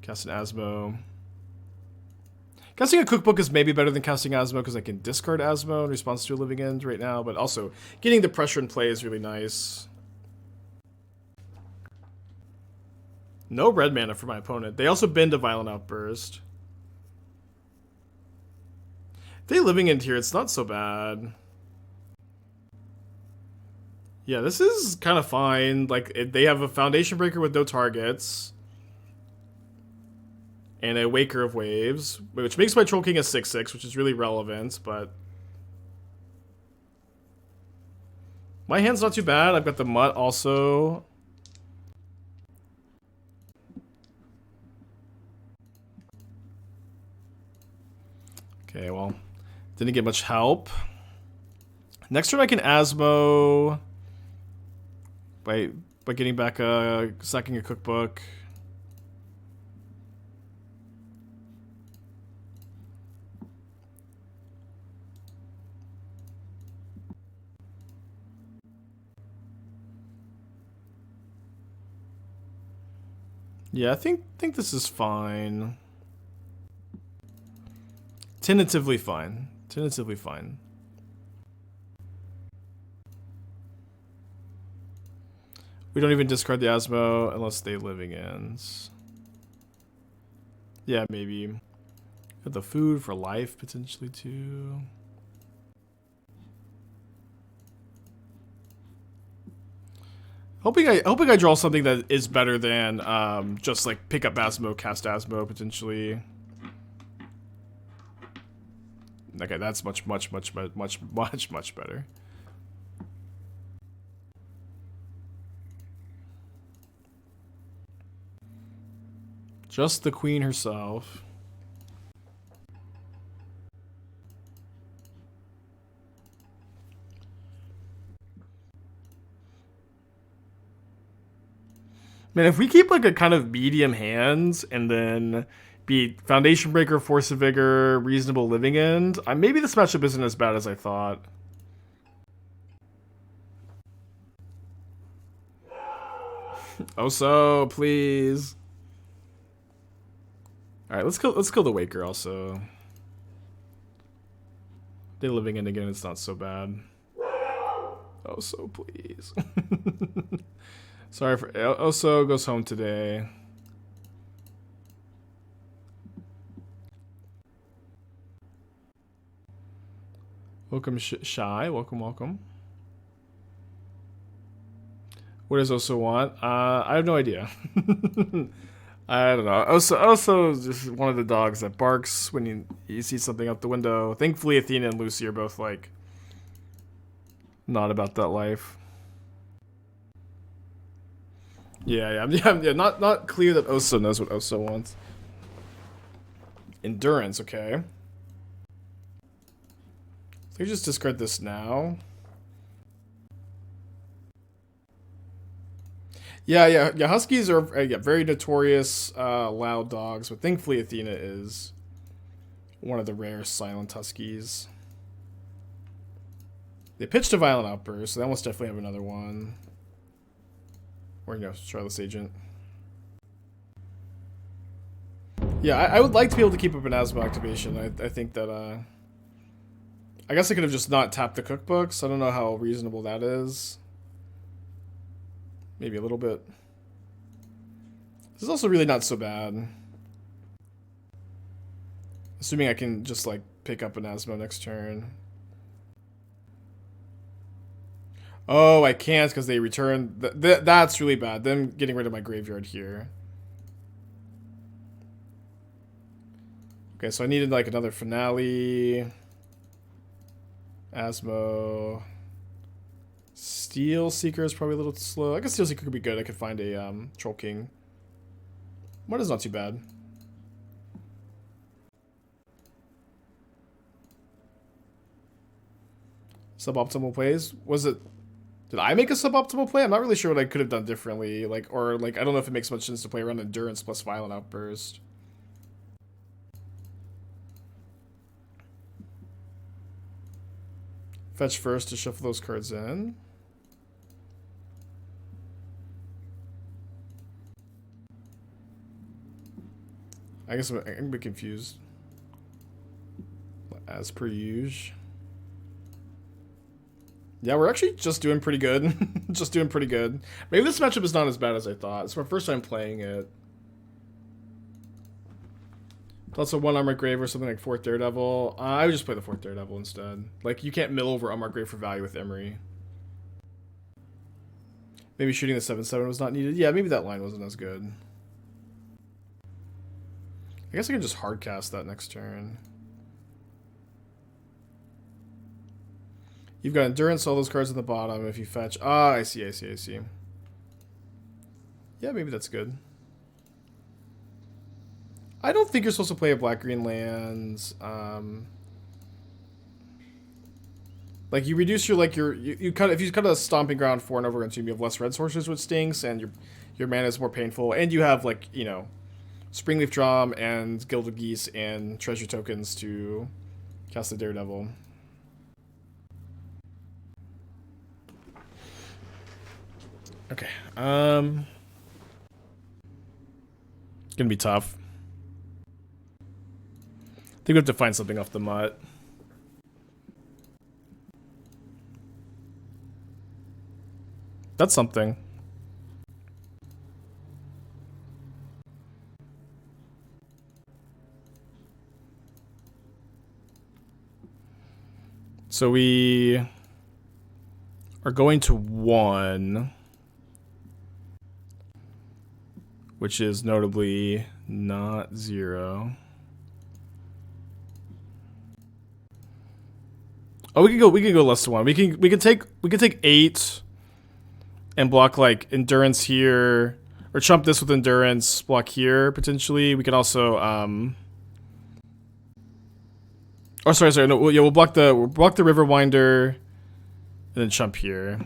Cast an Asmo. Casting a Cookbook is maybe better than casting Asmo because I can discard Asmo in response to a Living End right now, but also getting the pressure in play is really nice. No red mana for my opponent. They also bend a Violent Outburst. If they Living End here, it's not so bad. Yeah, this is kind of fine. Like, they have a Foundation Breaker with no targets. And a Waker of Waves, which makes my Troll King a 6/6, which is really relevant, but... My hand's not too bad. I've got the Mutt also. Okay, well, didn't get much help. Next turn I can Asmo by getting back sacking a Cookbook. Yeah, I think this is fine. Tentatively fine. Tentatively fine. We don't even discard the Asmo unless they living ends. Yeah, maybe. Got the food for life potentially too. Hoping I draw something that is better than just like pick up Asmo, cast Asmo potentially. Okay, that's much better. Just the queen herself. Man, if we keep like a kind of medium hands and then be Foundation Breaker, Force of Vigor, Reasonable Living End, maybe this matchup isn't as bad as I thought. Oso, please. All right, let's kill the Waker also. They living end again. It's not so bad. Oso, please. Sorry for Oso goes home today. Welcome, Shy. Welcome. What does Oso want? I have no idea. I don't know. Oso is just one of the dogs that barks when you see something out the window. Thankfully, Athena and Lucy are both like not about that life. Yeah. Not clear that Oso knows what Oso wants. Endurance, okay. So you just discard this now. Yeah. Huskies are very notorious, loud dogs, but thankfully Athena is one of the rare silent Huskies. They pitched a Violent Outburst, so they almost definitely have another one. Or, Charlotte's Agent. Yeah, I would like to be able to keep up an Asmo activation. I think that, I guess I could have just not tapped the cookbooks. I don't know how reasonable that is. Maybe a little bit. This is also really not so bad. Assuming I can just, like, pick up an Asmo next turn. Oh, I can't because they return. That's really bad. Them getting rid of my graveyard here. Okay, so I needed like another Finale. Asmo. Steelseeker is probably a little slow. I guess Steelseeker could be good. I could find a Troll King. What is not too bad. Suboptimal plays? Was it... Did I make a suboptimal play? I'm not really sure what I could have done differently. I don't know if it makes much sense to play around Endurance plus Violent Outburst. Fetch first to shuffle those cards in. I guess I'm a bit confused. As per usual. Yeah, we're actually just doing pretty good. Maybe this matchup is not as bad as I thought. It's my first time playing it. Also, one Armored Grave or something like 4th Daredevil. I would just play the 4th Daredevil instead. Like, you can't mill over Armored Grave for value with Emery. Maybe shooting the 7/7 was not needed. Yeah, maybe that line wasn't as good. I guess I can just hardcast that next turn. You've got Endurance, all those cards at the bottom. If you fetch... Ah, I see. Yeah, maybe that's good. I don't think you're supposed to play a black-green lands. Like, you reduce your, like, you cut... If you cut a Stomping Ground 4 and over into, you have less red sources, which stinks, and your mana is more painful. And you have, like, Springleaf Drum and Gilded Geese and treasure tokens to cast the Daredevil. Okay, gonna be tough. I think we have to find something off the mutt. That's something. So we are going to 1, which is notably not 0. Oh, we can go less than 1. We can take 8 and block like endurance here, or chump this with endurance, block here potentially. We can also oh, sorry. No, yeah, we'll block the Riverwinder, and then chump here.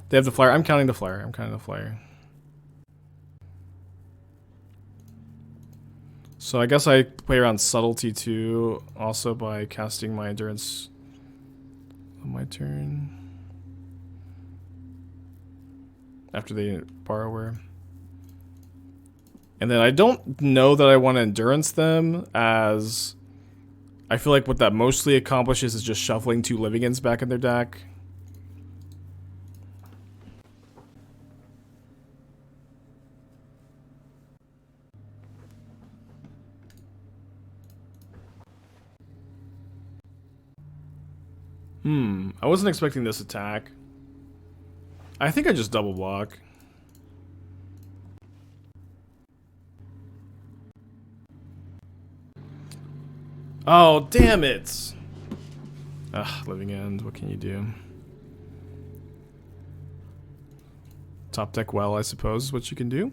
They have the flyer. I'm counting the flyer. So I guess I play around subtlety too, also by casting my endurance on my turn after the borrower. And then I don't know that I want to endurance them, as I feel like what that mostly accomplishes is just shuffling 2 Living-Ins back in their deck. I wasn't expecting this attack. I think I just double block. Oh, damn it! Ugh, Living End, what can you do? Top deck well, I suppose, is what you can do.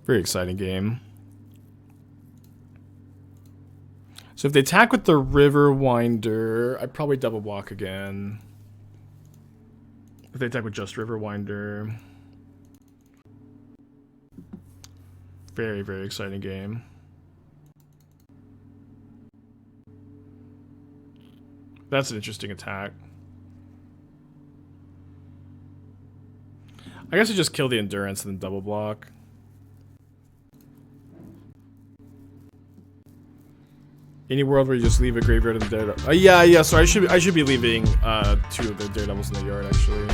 Very exciting game. So if they attack with the Riverwinder, I'd probably double block again. If they attack with just Riverwinder. Very, very exciting game. That's an interesting attack. I guess I just kill the endurance and then double block. Any world where you just leave a graveyard of the Daredevil. Yeah. So I should be leaving 2 of the Daredevils in the yard actually.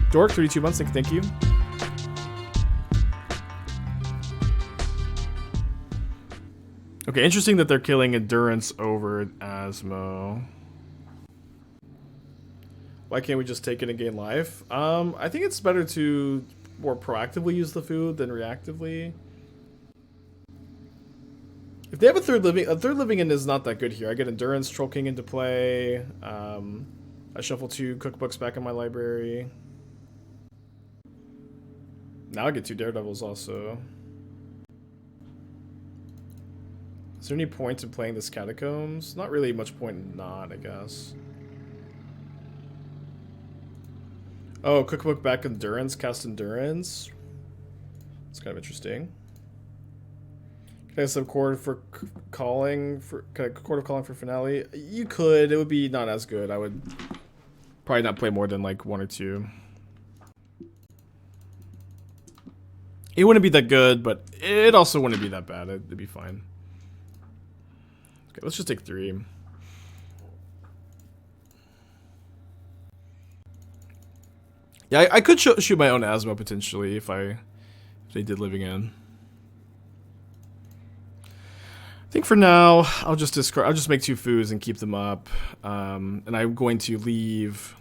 Dork, 32 months. Thank you. Okay, interesting that they're killing endurance over Asmo. Why can't we just take it and gain life? I think it's better to more proactively use the food than reactively. If they have a third living in is not that good here. I get endurance, Troll King into play. I shuffle 2 cookbooks back in my library. Now I get 2 Daredevils also. Is there any point in playing this Catacombs? Not really much point in not, I guess. Oh, cookbook back endurance, cast endurance. It's kind of interesting. Can I have some chord for calling for chord of calling for finale? You could. It would be not as good. I would probably not play more than like 1 or 2. It wouldn't be that good, but it also wouldn't be that bad. It'd be fine. Okay, let's just take 3. Yeah, I could shoot my own Asmo potentially if they did Living In. I think for now I'll just discard. I'll just make 2 foods and keep them up, and I'm going to leave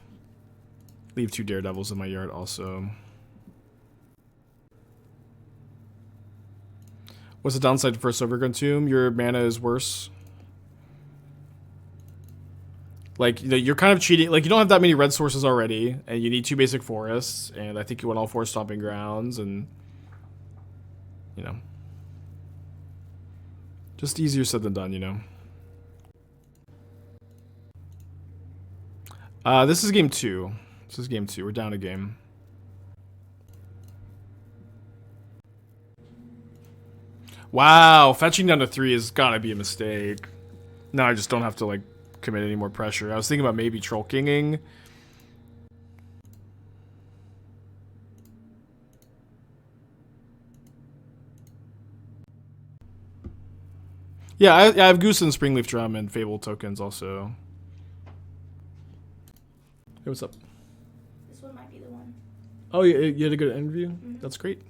2 Daredevils in my yard also. What's the downside for Overgrown Tomb? Your mana is worse. Like, you know, you're kind of cheating. Like, you don't have that many red sources already, and you need 2 basic forests, and I think you want all 4 Stomping Grounds, and you know. Just easier said than done, you know. This is game 2. We're down a game. Wow, fetching down to 3 has gotta be a mistake. Now I just don't have to, like, commit any more pressure. I was thinking about maybe Troll Kinging. Yeah, I have Goose and Springleaf Drum and Fable tokens also. Hey, what's up? This one might be the one. Oh, you had a good interview? Mm-hmm. That's great.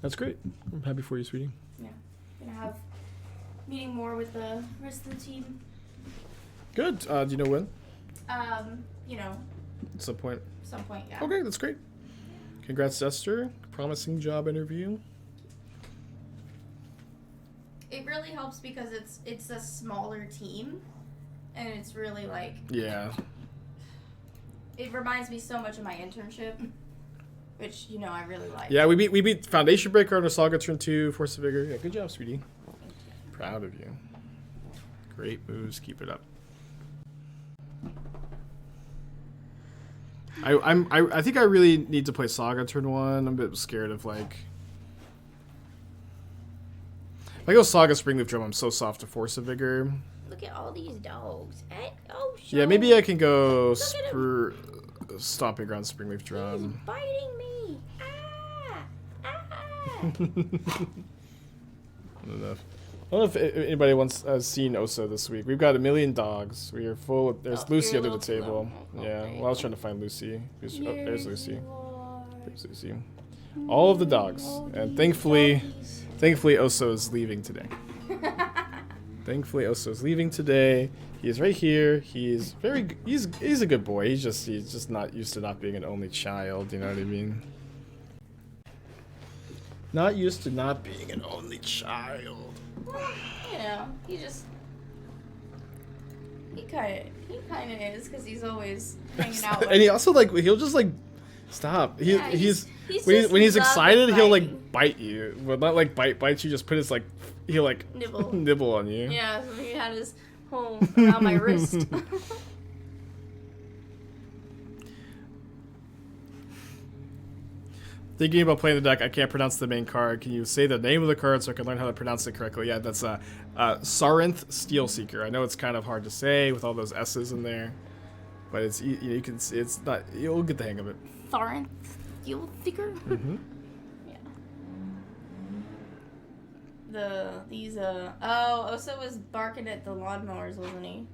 That's great. I'm happy for you, sweetie. Yeah. Gonna have meeting more with the rest of the team. Good. Do you know when? You know. At some point. Some point, yeah. Okay, that's great. Congrats, Esther. Promising job interview. It really helps because it's a smaller team, and it's really like. Yeah. It reminds me so much of my internship, which you know I really like. Yeah, we beat Foundation Breaker on a Saga turn 2, Force of Vigor. Yeah, good job, sweetie. Proud of you. Great moves. Keep it up. I think I really need to play Saga turn 1. I'm a bit scared of like. If I go Saga Springleaf Drum, I'm so soft to Force of Vigor. Look at all these dogs. Oh, yeah, maybe I can go Stomping Ground Springleaf Drum. He's biting me. Enough. I don't know if anybody has seen Osa this week. We've got 1 million dogs. We are full of, there's Lucy under the table. Yeah, well, I was trying to find Lucy. There's Lucy. There's Lucy. All of the dogs. And thankfully Osa is leaving today. Thankfully Osa is leaving today. He is right here. He's a good boy. He's just not used to not being an only child, you know what I mean? Not used to not being an only child. You know, he kind of is because he's always hanging out. And he also he'll just stop. He's when he's excited he'll bite you, but not bite you. Just put his he'll nibble on you. Yeah, so he had his home around my wrist. Thinking about playing the deck, I can't pronounce the main card. Can you say the name of the card so I can learn how to pronounce it correctly? Yeah, that's Sarinth Steelseeker. I know it's kind of hard to say with all those S's in there, but it's not. You'll get the hang of it. Sarinth Steelseeker. Mm-hmm. Yeah. Osa was barking at the lawnmowers, wasn't he?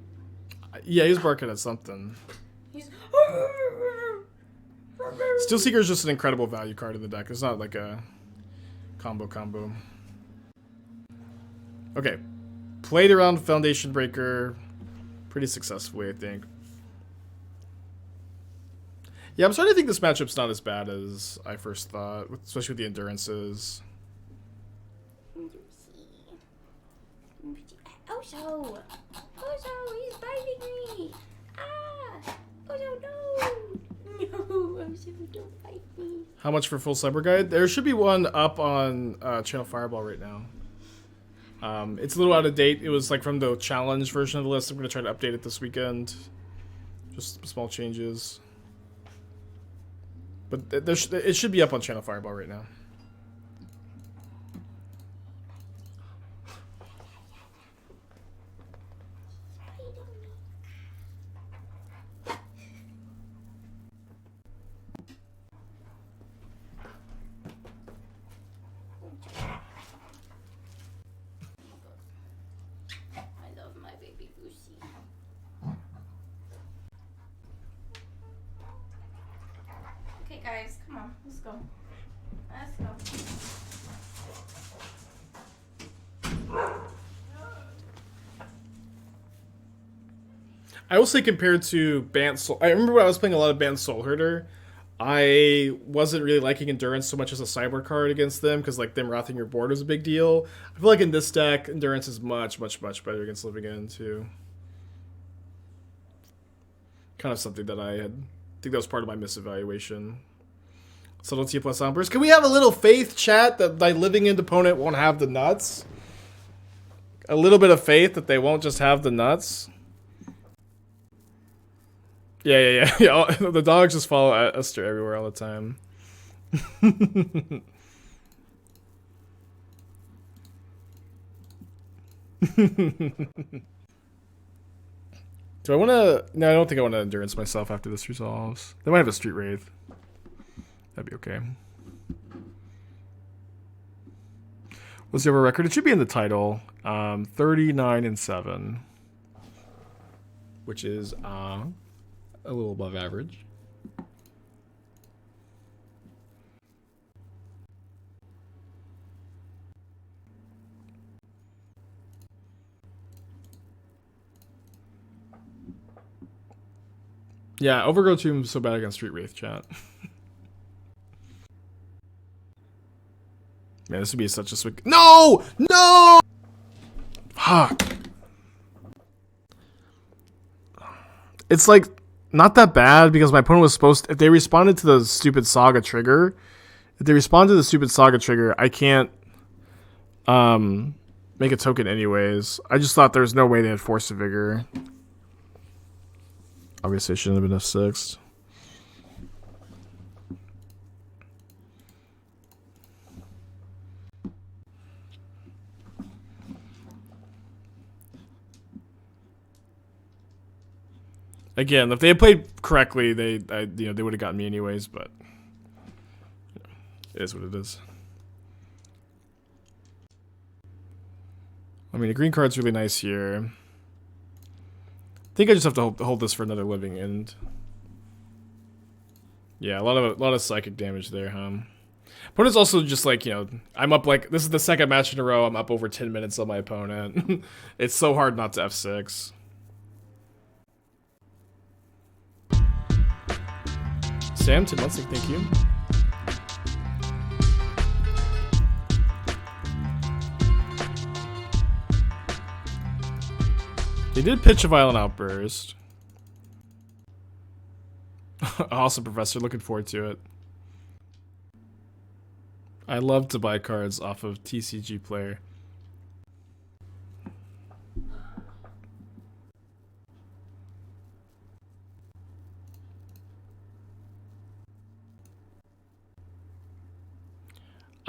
Yeah, he was barking at something. He's. Steelseeker is just an incredible value card in the deck. It's not like a combo. Okay. Played around Foundation Breaker pretty successfully, I think. Yeah, I'm starting to think this matchup's not as bad as I first thought, especially with the endurances. Oso, he's biting me! Oso, no! No, Oso, don't bite me. How much for full cyber guide? There should be one up on Channel Fireball right now. It's a little out of date. It was from the challenge version of the list. I'm going to try to update it this weekend. Just small changes. But it should be up on Channel Fireball right now. Guys, come on, let's go. I will say compared to Bant Soul, I remember when I was playing a lot of Bant Soul Herder, I wasn't really liking Endurance so much as a sideboard card against them, because them wrathing your board was a big deal. I feel like in this deck, Endurance is much better against Living End too. Kind of something that I think that was part of my misevaluation. Subtlety plus Outburst. Can we have a little faith, chat, that my Living End opponent won't have the nuts? A little bit of faith that they won't just have the nuts? Yeah. The dogs just follow Esther everywhere all the time. Do I want to... No, I don't think I want to Endurance myself after this resolves. They might have a Street Wraith. That'd be okay. What's the over record? It should be in the title. 39-7, which is a little above average. Yeah, Overgrow Tomb is so bad against Street Wraith, chat. Man, this would be such a sweet. No! No! Fuck. It's like not that bad because my opponent was supposed to, if they responded to the stupid Saga trigger, I can't make a token anyways. I just thought there was no way they had Force of Vigor. Obviously, I shouldn't have been F6. Again, if they had played correctly, they would have gotten me anyways. But it is what it is. I mean, the green card's really nice here. I think I just have to hold this for another living end. Yeah, a lot of psychic damage there, huh? But it's also just like, you know, I'm up like, this is the second match in a row. I'm up over 10 minutes on my opponent. It's so hard not to F6. Sam, 10 months, thank you. They did pitch a Violent Outburst. Awesome, Professor. Looking forward to it. I love to buy cards off of TCG Player.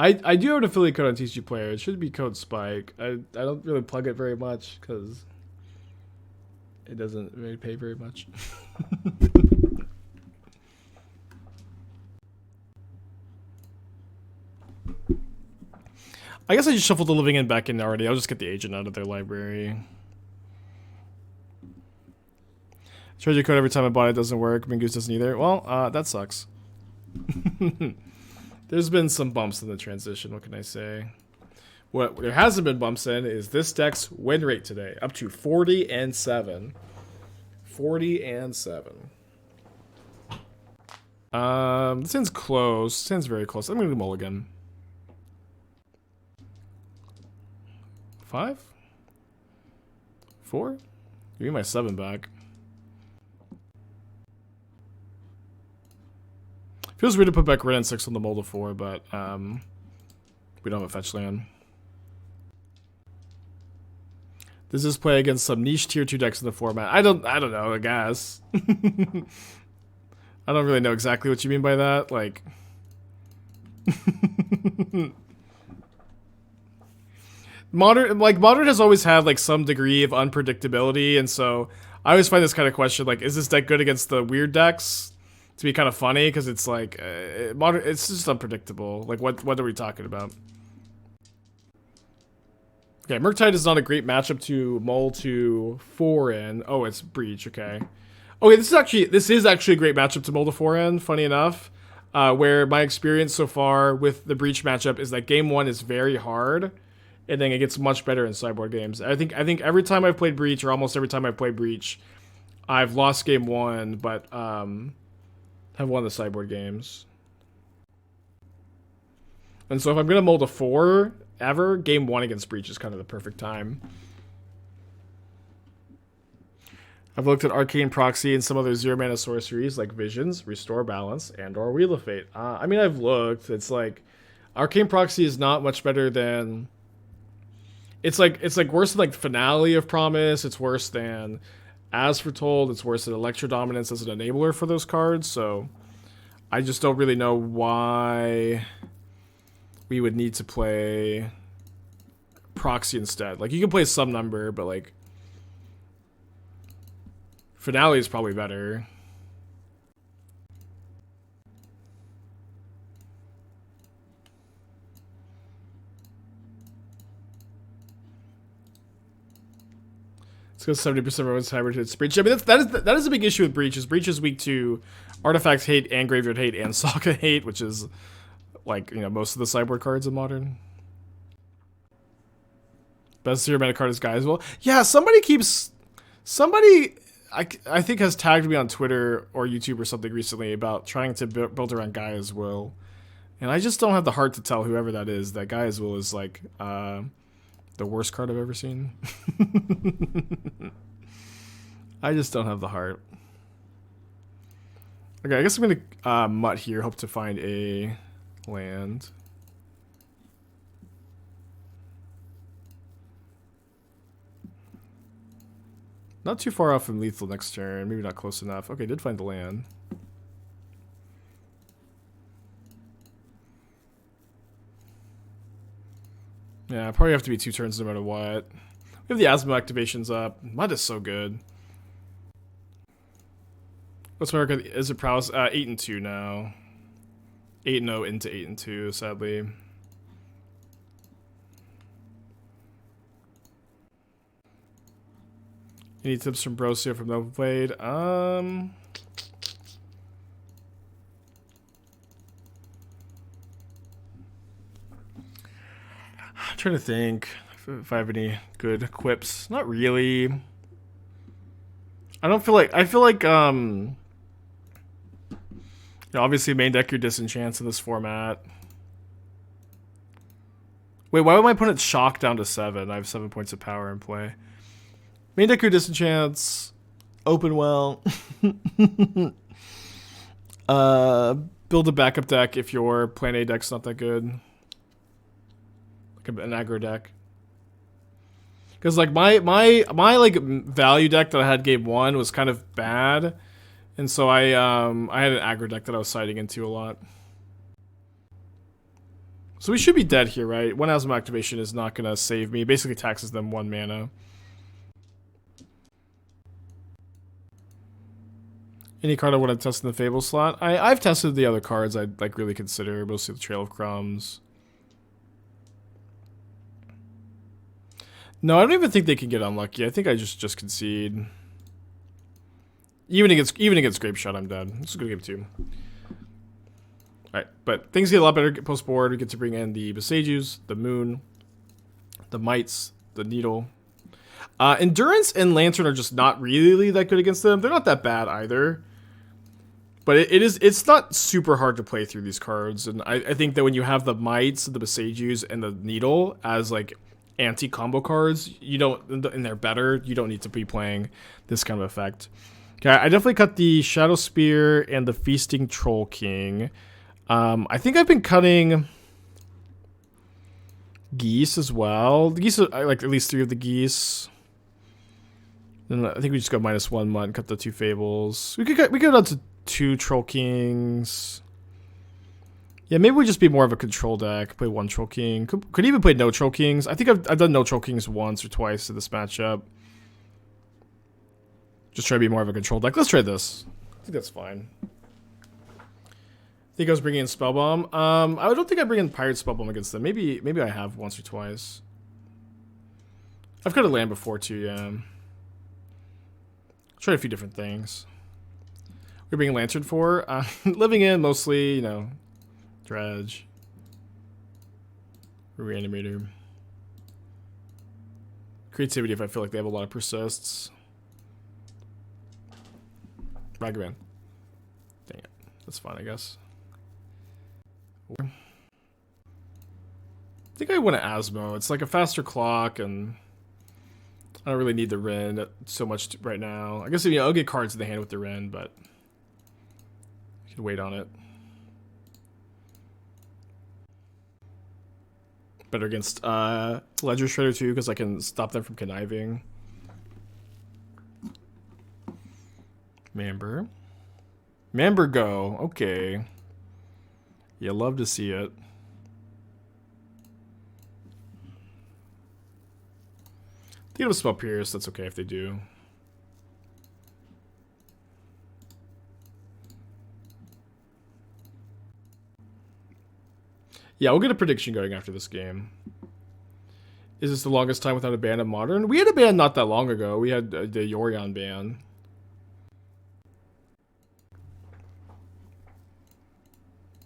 I do have an affiliate code on TCG Player. It should be code Spike. I don't really plug it very much because it doesn't really pay very much. I guess I just shuffled the living end back in already. I'll just get the agent out of their library. Treasure code every time I bought it doesn't work. Mingoose doesn't either. Well, that sucks. There's been some bumps in the transition. What can I say? What there hasn't been bumps in is this deck's win rate today, up to 40-7. 40-7. This end's close. This end's very close. I'm gonna do mulligan. 5? 4? Give me my 7 back. Feels weird to put back Wrenn and Six on the mold of 4, but we don't have a fetch land. Does this play against some niche tier 2 decks in the format? I don't know, I guess. I don't really know exactly what you mean by that. Like Modern has always had like some degree of unpredictability, and so I always find this kind of question like, is this deck good against the weird decks? To be kind of funny because it's like Modern, it's just unpredictable. Like what are we talking about? Okay, Murktide is not a great matchup to mull to 4 in. Oh, it's Breach. Okay. Okay, this is actually a great matchup to mull to 4 in. Funny enough, where my experience so far with the Breach matchup is that game 1 is very hard, and then it gets much better in sideboard games. I think every time I've played Breach, or almost every time I've played Breach, I've lost game 1, but have won the sideboard games. And so if I'm gonna mull to 4 ever, game 1 against Breach is kind of the perfect time. I've looked at Arcane Proxy and some other 0-mana sorceries like Visions, Restore Balance, and or Wheel of Fate. I mean, I've looked. It's like Arcane Proxy is not much better than. It's like worse than like Finale of Promise. It's worse than As Foretold. It's worse than Electrodominance as an enabler for those cards. So I just don't really know why we would need to play Proxy instead. Like, you can play some number, but like Finale is probably better. Let's go 70% of everyone's hybrid hits Breach. I mean, that is a big issue with Breach. Breach is weak to Artifacts hate and Graveyard hate and Saga hate, which is like, you know, most of the sideboard cards in Modern. Best zero mana card is Guy as well. Yeah, somebody I think has tagged me on Twitter or YouTube or something recently about trying to build around Guy as Will. And I just don't have the heart to tell whoever that is that Guy as Will is like the worst card I've ever seen. I just don't have the heart. Okay, I guess I'm gonna mutt here, hope to find a land. Not too far off from lethal next turn, maybe not close enough. Okay, did find the land. Yeah, probably have to be 2 turns no matter what. We have the Asmo activations up. Mutt is so good. What's my record? Is it prowess? 8-2 now. 8-0 into 8-2, sadly. Any tips from Boseiju from Nova Blade? I'm trying to think if I have any good quips. Not really. I feel like you know, obviously main deck your disenchants in this format. Wait, why would my opponent shock down to 7? I have 7 points of power in play. Main deck your disenchants. Open well. Build a backup deck if your plan A deck's not that good. Like an aggro deck. Because like my like value deck that I had game 1 was kind of bad. And so I had an aggro deck that I was siding into a lot. So we should be dead here, right? One Asmo activation is not gonna save me. It basically taxes them 1 mana. Any card I want to test in the Fable slot? I've tested the other cards I'd like really consider, mostly the Trail of Crumbs. No, I don't even think they can get unlucky. I think I just concede. Even against Grape Shot, I'm dead. This is a good game too. Alright, but things get a lot better post board. We get to bring in the Boseijus, the Moon, the Mites, the Needle. Endurance and Lantern are just not really that good against them. They're not that bad either. But it's not super hard to play through these cards. And I think that when you have the Mites, the Boseijus, and the Needle as like anti-combo cards, you don't, and they're better, you don't need to be playing this kind of effect. Okay, I definitely cut the Shadowspear and the Feasting Troll King. I think I've been cutting Geese as well. The Geese, I like at least 3 of the Geese. Then I think we just go -1 Mutt and cut the 2 Fables. We could go down to 2 Troll Kings. Yeah, maybe we just be more of a control deck. Play 1 Troll King. Could even play no Troll Kings. I think I've done no Troll Kings once or twice in this matchup. Just try to be more of a control deck. Let's try this. I think that's fine. I think I was bringing in Spellbomb. I don't think I bring in Pyrite Spellbomb against them. Maybe I have once or twice. I've cut a land before too, yeah. Tried a few different things. We're being Lantern for. Living in mostly, you know, Dredge. Reanimator. Creativity if I feel like they have a lot of persists. Ragavan. Dang it. That's fine, I guess. I think I want an Asmo. It's like a faster clock, and I don't really need the Wrenn so much right now. I guess, you know, I'll get cards in the hand with the Wrenn, but I could wait on it. Better against Ledger Shredder too, because I can stop them from conniving. Mamber. Mamber go. Okay. You love to see it. They don't spell Pierce. That's okay if they do. Yeah, we'll get a prediction going after this game. Is this the longest time without a ban of Modern? We had a ban not that long ago. We had the Yorion ban.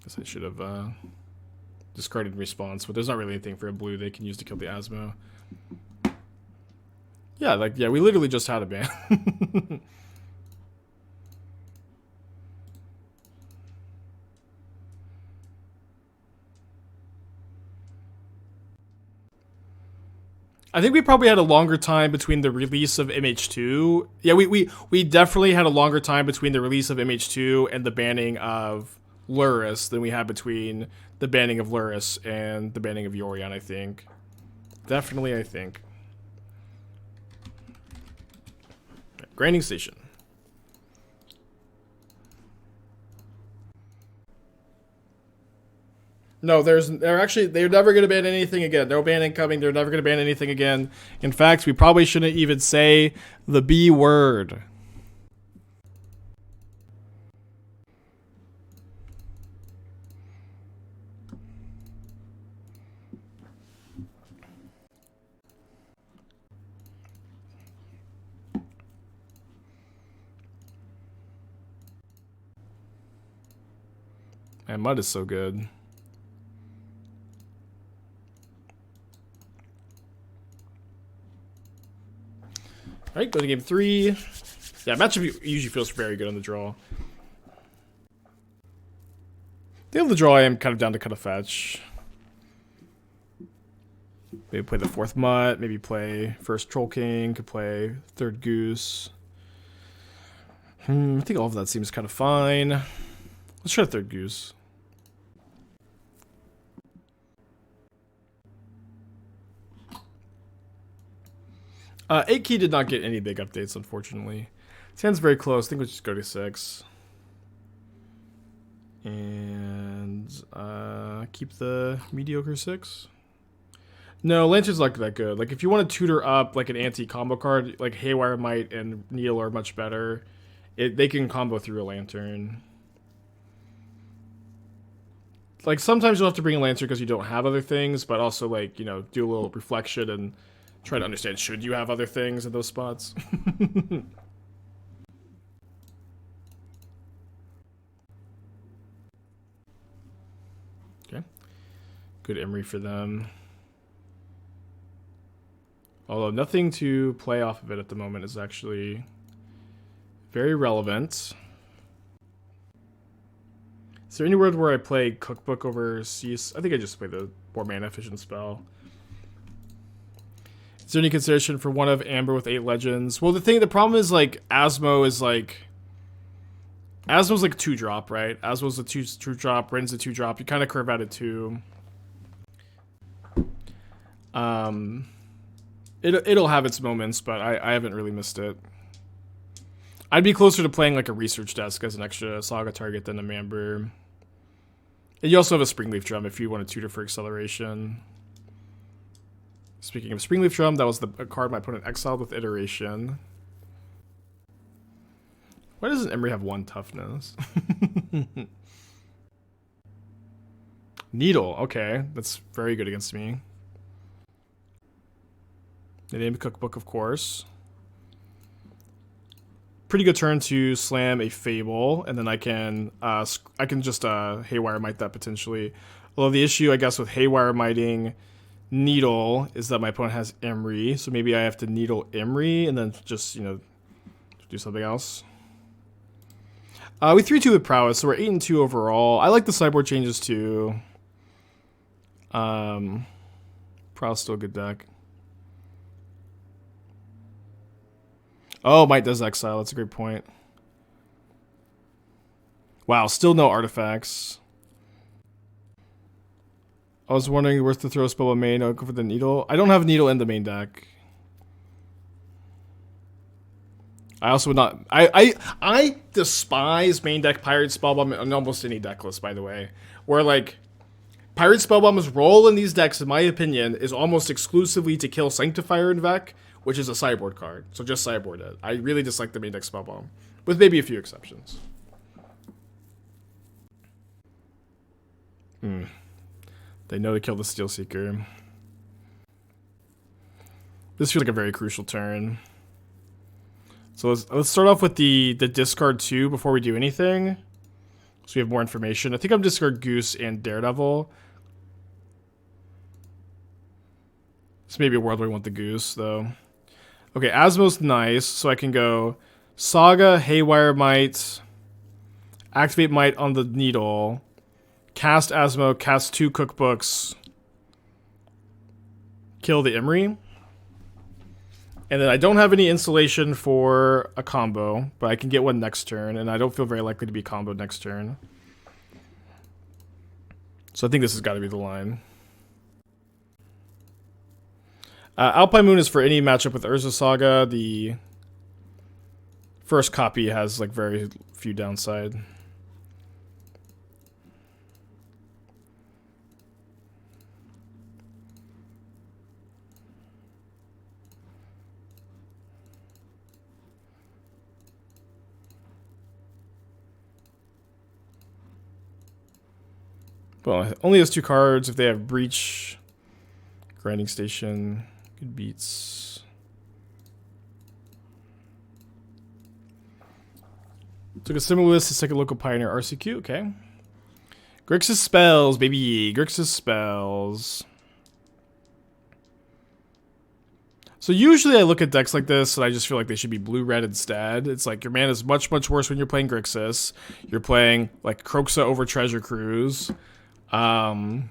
Guess I should have discarded response, but there's not really anything for a blue they can use to kill the Asmo. Yeah, like, yeah, we literally just had a ban. I think we probably had a longer time between the release of MH2. Yeah, we definitely had a longer time between the release of MH2 and the banning of Lurrus than we had between the banning of Lurrus and the banning of Yorion, I think. Definitely, I think. Grinding Station. No, they're never going to ban anything again. No ban incoming. They're never going to ban anything again. In fact, we probably shouldn't even say the B word. Man, Mud is so good. Alright, go to game 3. Yeah, matchup usually feels very good on the draw. The other draw I am kind of down to cut a fetch. Maybe play the 4th Mutt, maybe play first Troll King, could play 3rd Goose. I think all of that seems kind of fine. Let's try 3rd Goose. Eight Key did not get any big updates, unfortunately. Stands very close. I think we'll just go to 6. And keep the mediocre 6. No, Lantern's not that good. Like, if you want to tutor up like an anti-combo card, like Haywire Mite and Needle are much better. They can combo through a Lantern. Like, sometimes you'll have to bring a Lantern because you don't have other things, but also, like, you know, do a little reflection and try to understand, should you have other things in those spots? Okay. Good Emery for them. Although nothing to play off of it at the moment is actually very relevant. Is there any world where I play Cookbook over Cease? I think I just play the more mana efficient spell. Is there any consideration for one of Amber with 8 legends? Well, the problem is, like, Asmo's like 2-drop, right? Asmo's a 2-drop, Wrenn's a 2-drop. You kind of curve out at 2. It'll have its moments, but I haven't really missed it. I'd be closer to playing like a research desk as an extra Saga target than a Amber. And you also have a Springleaf Drum if you want to tutor for acceleration. Speaking of Springleaf Drum, that was a card my opponent exiled with Iteration. Why doesn't Emery have 1 toughness? Needle, okay. That's very good against me. They named Cookbook, of course. Pretty good turn to slam a Fable, and then I can just Haywire Mite that potentially. Although the issue, I guess, with Haywire Miting Needle is that my opponent has Emery, so maybe I have to Needle Emery and then just, you know, do something else. We 3-2 with Prowess, so we're 8-2 overall. I like the sideboard changes too. Prowess still a good deck. Oh, Mite does exile. That's a great point. Wow, still no artifacts. I was wondering, worth to throw a spell on main. I'll go for the Needle. I don't have Needle in the main deck. I also would not. I despise main deck Pyrite Spellbomb in almost any deck list, by the way. Where, like, Pyrite Spellbomb's role in these decks, in my opinion, is almost exclusively to kill Sanctifier and Vec, which is a sideboard card. So just sideboard it. I really dislike the main deck Spellbomb, with maybe a few exceptions. They know to kill the Steelseeker. This feels like a very crucial turn. So let's start off with the discard 2 before we do anything. So we have more information. I think I'm discard Goose and Daredevil. This may be a world where we want the Goose, though. Okay, Asmo's nice, so I can go Saga, Haywire Mite, activate Mite on the Needle, cast Asmo, cast 2 cookbooks, kill the Emery. And then I don't have any installation for a combo, but I can get one next turn, and I don't feel very likely to be comboed next turn. So I think this has got to be the line. Alpine Moon is for any matchup with Urza Saga. The first copy has like very few downside. Well, only has 2 cards. If they have Breach, Grinding Station, good beats. Took a Similarist to second local Pioneer RCQ, okay. Grixis Spells, baby. Grixis Spells. So usually I look at decks like this and I just feel like they should be blue-red instead. It's like your mana is much, much worse when you're playing Grixis. You're playing like Kroxa over Treasure Cruise. You're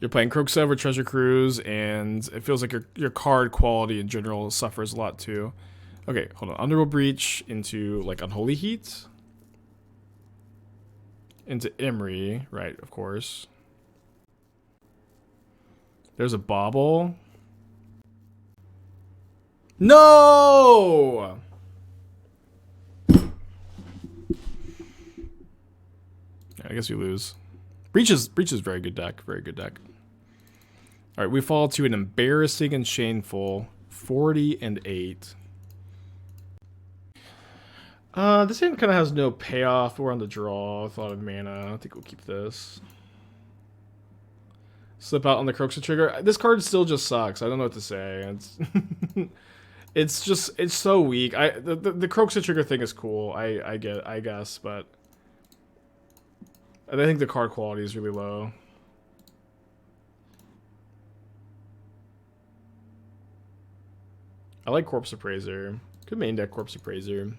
playing Kroxa over Treasure Cruise, and it feels like your card quality in general suffers a lot too. Okay, hold on. Underworld Breach into like Unholy Heat. Into Emery, right, of course. There's a Bauble. No! I guess we lose. Breach is very good deck. Very good deck. Alright, we fall to an embarrassing and shameful 40-8. This hand kind of has no payoff. We're on the draw with a lot of mana. I think we'll keep this. Slip out on the Kroxa trigger. This card still just sucks. I don't know what to say. It's so weak. The Kroxa trigger thing is cool. I guess, but I think the card quality is really low. I like Corpse Appraiser. Good main deck Corpse Appraiser.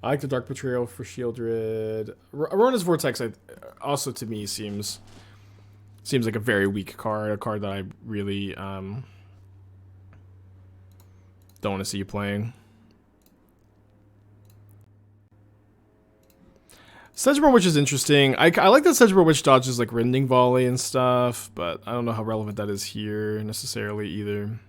I like the Dark Betrayal for Shieldred. Arona's Vortex also to me seems like a very weak card. A card that I really don't want to see you playing. Sedgemoor Witch is interesting. I like that Sedgemoor Witch dodges like Rending Volley and stuff, but I don't know how relevant that is here necessarily either.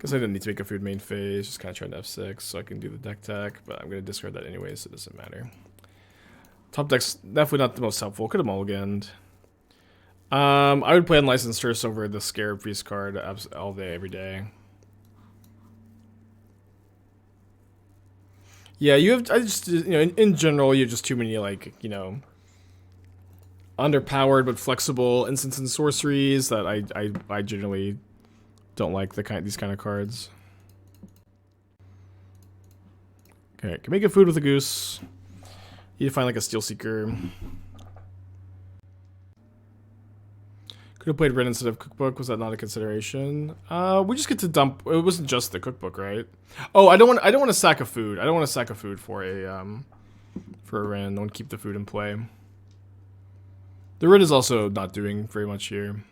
Guess I didn't need to make a food main phase, just kind of trying to F6 so I can do the deck tech, but I'm going to discard that anyway, so it doesn't matter. Top deck's definitely not the most helpful. Could have mulliganed. I would play Unlicensed Curse over the Scarab Feast card all day, every day. Yeah, in general, you have just too many, like, underpowered but flexible instants and sorceries that I generally don't like these kind of cards. Okay, can make a food with a goose. Need to find like a Steelseeker. Could have played Wrenn instead of Cookbook. Was that not a consideration? We just get to dump. It wasn't just the Cookbook, right? Oh, I don't want to sack a food. I don't want to sack a food for a Wrenn. I want to keep the food in play. The Wrenn is also not doing very much here.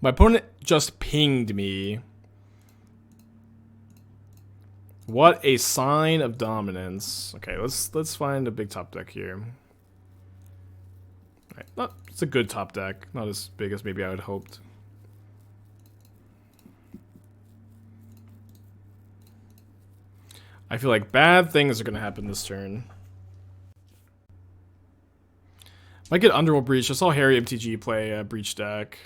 My opponent just pinged me. What a sign of dominance. Okay, let's find a big top deck here. Right, it's a good top deck, not as big as maybe I would hoped. I feel like bad things are gonna happen this turn. Might get Underworld Breach. I saw Harry MTG play a Breach deck.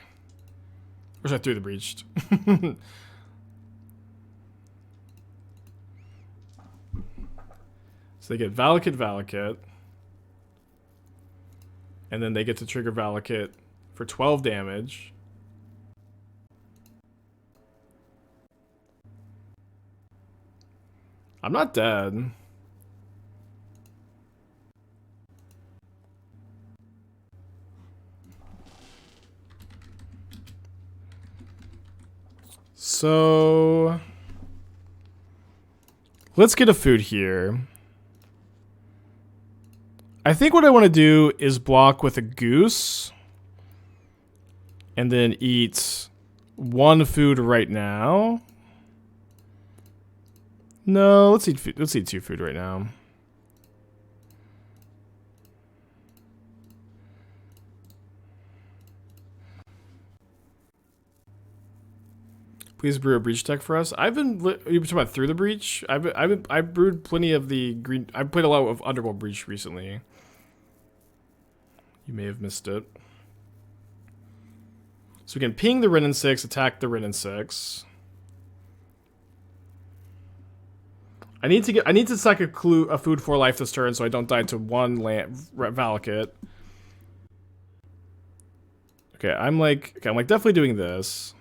Wish I threw the Breached. So they get Valakut. And then they get to trigger Valakut for 12 damage. I'm not dead. So let's get a food here. I think what I want to do is block with a goose and then eat one food right now. No, let's eat food. Let's eat 2 food right now. Please brew a breach deck for us. You're talking about through the breach. I brewed plenty of the green. I played a lot of Underworld breach recently. You may have missed it. So we can ping the Wrenn and Six, attack the Wrenn and Six. I need to sack a food for life this turn so I don't die to 1 land Valakut. Okay, I'm like definitely doing this.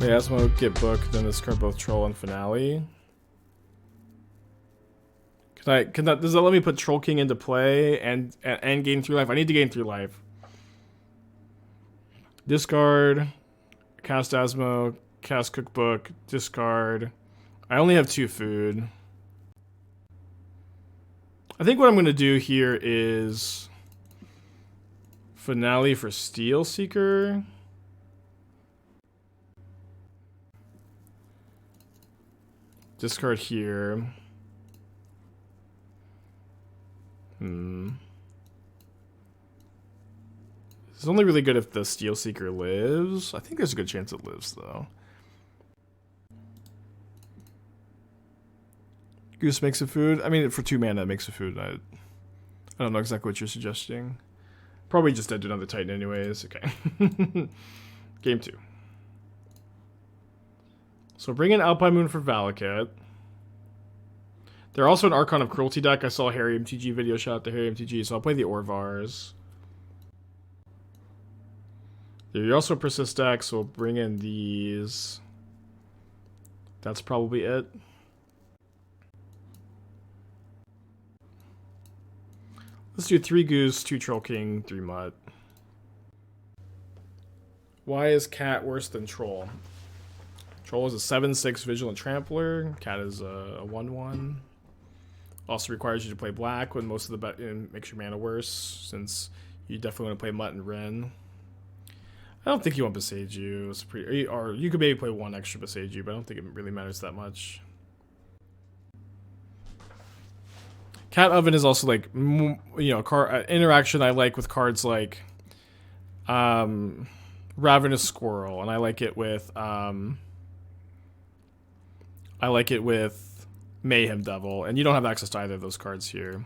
Play Asmo, get book, then discard both Troll and Finale. Does that let me put Troll King into play and gain 3 life? I need to gain 3 life. Discard, cast Asmo, cast Cookbook, discard. I only have 2 food. I think what I'm going to do here is Finale for Steelseeker. Discard here. It's only really good if the Steelseeker lives. I think there's a good chance it lives, though. Goose makes a food. I mean, for 2 mana, it makes a food. I don't know exactly what you're suggesting. Probably just dead to another Titan anyways. Okay. Game 2. So bring in Alpine Moon for Valakut. They're also an Archon of Cruelty deck. I saw a Harry MTG video. Shout out to Harry MTG. So I'll play the Orvars. You're also a Persist deck, so we'll bring in these. That's probably it. Let's do 3 Goose, 2 Troll King, 3 Mutt. Why is Cat worse than Troll? Troll is a 7/6 Vigilant Trampler. Cat is a 1/1. Also requires you to play black when most of the and makes your mana worse, since you definitely want to play Mutt and Wrenn. I don't think you want Boseiju. It's pretty, or you could maybe play 1 extra Boseiju, but I don't think it really matters that much. Cat Oven is also like, you know, interaction I like with cards like Ravenous Squirrel, and I like it with Mayhem Devil, and you don't have access to either of those cards here.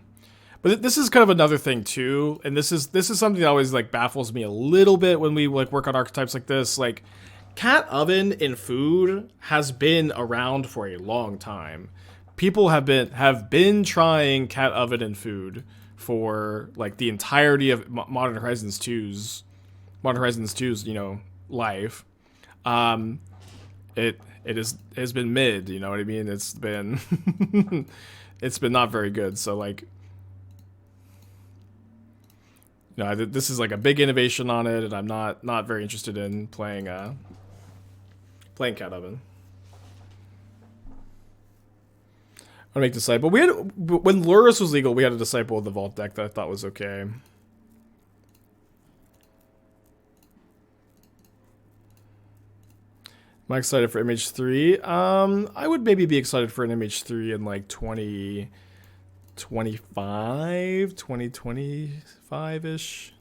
But this is kind of another thing too, and this is something that always like baffles me a little bit when we like work on archetypes like this. Like, Cat Oven in food has been around for a long time. People have been trying Cat Oven in food for like the entirety of Modern Horizons 2's you know, life. It has been mid, you know what I mean? It's been it's been not very good. So like, no, this is like a big innovation on it, and I'm not very interested in playing Cat Oven. I'm gonna make Disciple. When Lurrus was legal, we had a Disciple with the Vault deck that I thought was okay. Am I excited for MH3? I would maybe be excited for an MH3 in like 2025-ish.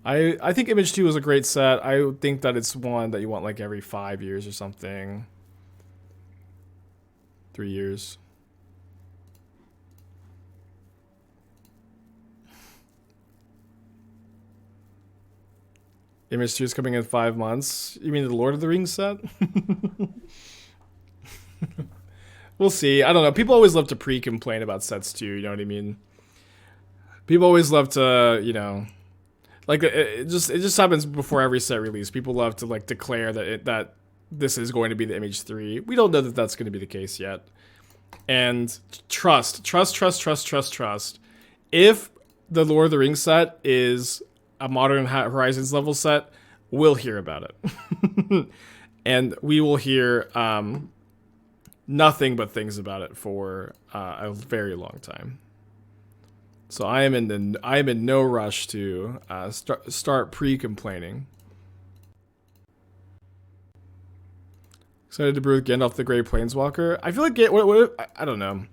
I think MH2 was a great set. I would think that it's one that you want like every 5 years or something. 3 years. Image 2 is coming in 5 months. You mean the Lord of the Rings set? We'll see. I don't know. People always love to pre-complain about sets too, you know what I mean? People always love to, you know, like it just happens before every set release. People love to like declare that this is going to be the Image 3. We don't know that that's going to be the case yet. And trust. If the Lord of the Rings set is a Modern Horizons level set, we'll hear about it. And we will hear nothing but things about it for a very long time. So I am in no rush to start pre-complaining. Excited to brew with Gandalf the Grey Planeswalker. I feel like I don't know.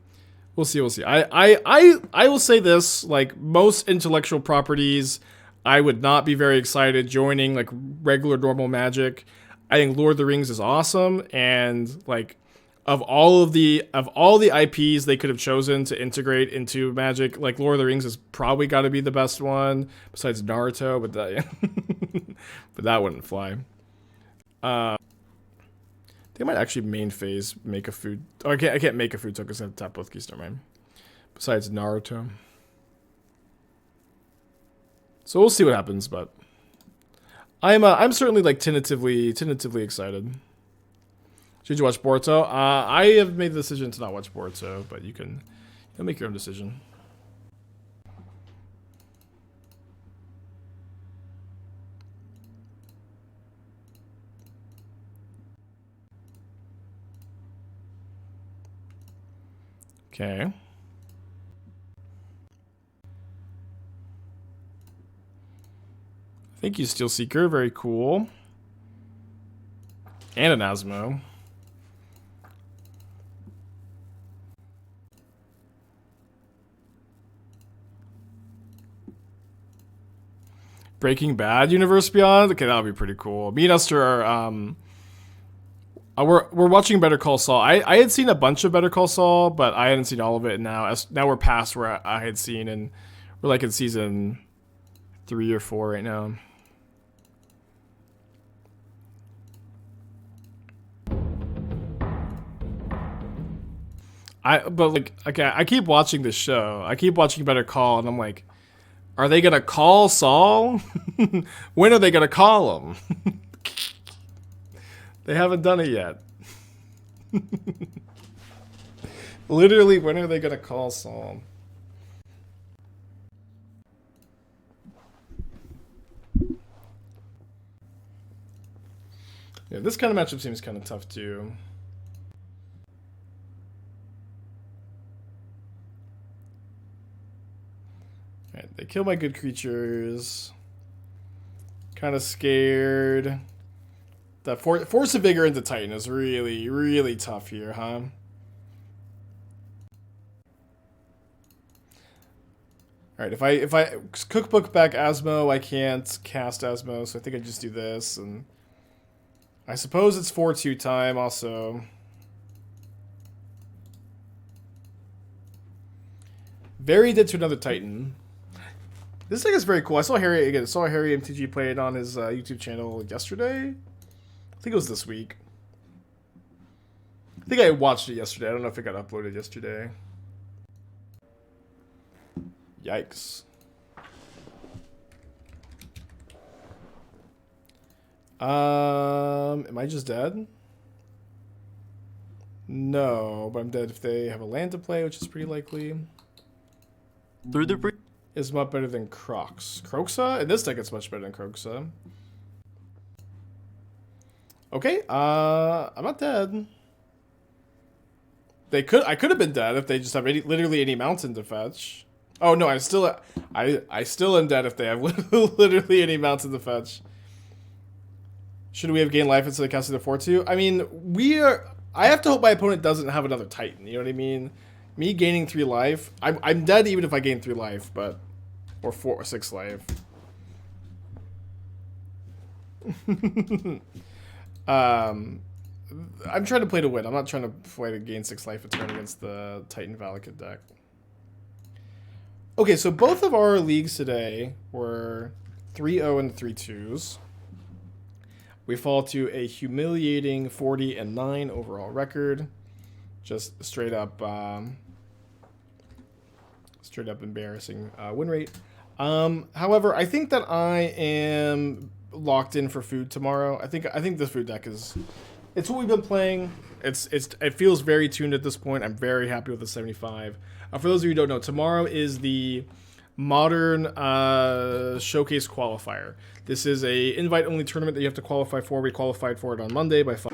We'll see. I will say this, like most intellectual properties, I would not be very excited joining like regular normal Magic. I think Lord of the Rings is awesome, and like of all the IPs they could have chosen to integrate into Magic, like Lord of the Rings has probably got to be the best one besides Naruto, but that wouldn't fly. They might actually main phase make a food. Oh, I can't make a food token because I have to tap both keys. Never mind. Besides Naruto. So we'll see what happens, but I'm certainly like tentatively excited. Should you watch Boruto? I have made the decision to not watch Boruto, but you'll make your own decision. Okay. Thank you, Steelseeker. Very cool. And an Asmo. Breaking Bad Universe Beyond? Okay, that would be pretty cool. Me and Esther are, we're watching Better Call Saul. I had seen a bunch of Better Call Saul, but I hadn't seen all of it. Now we're past where I had seen, and we're like in season 3 or 4 right now. I keep watching this show. I keep watching Better Call, and I'm like, are they gonna call Saul? When are they gonna call him? They haven't done it yet. Literally, when are they gonna call Saul? Yeah, this kind of matchup seems kind of tough too. Alright, they kill my good creatures. Kind of scared. That Force of Vigor into Titan is really, really tough here, huh? Alright, if I cookbook back Asmo, I can't cast Asmo, so I think I just do this, and I suppose it's 4/2 time also. Very dead to another Titan. This thing is very cool. I saw Harry MTG play it on his YouTube channel yesterday. I think it was this week. I think I watched it yesterday. I don't know if it got uploaded yesterday. Yikes. Am I just dead? No, but I'm dead if they have a land to play, which is pretty likely. Through the Is much better than Crocs. Croxa? In this deck, it's much better than Croxa. Okay, I'm not dead. I could have been dead if they just have literally any mountain to fetch. Oh no, I still am dead if they have literally any mountain to fetch. Should we have gained life instead of casting the 4/2? I mean, I have to hope my opponent doesn't have another Titan. You know what I mean? Me gaining 3 life, I'm dead even if I gain 3 life, but or 4 or 6 life. I'm trying to play to win. I'm not trying to play to gain 6 life a turn against the Titan Valakut deck. Okay, so both of our leagues today were 3-0 and 3-2s. We fall to a humiliating 40-9 overall record. Just straight up embarrassing win rate. However, I think that I am locked in for food tomorrow. I think the food deck is, it's what we've been playing. It feels very tuned at this point. I'm very happy with the 75. For those of you who don't know, tomorrow is the Modern Showcase Qualifier. This is a invite-only tournament that you have to qualify for. We qualified for it on Monday by 5.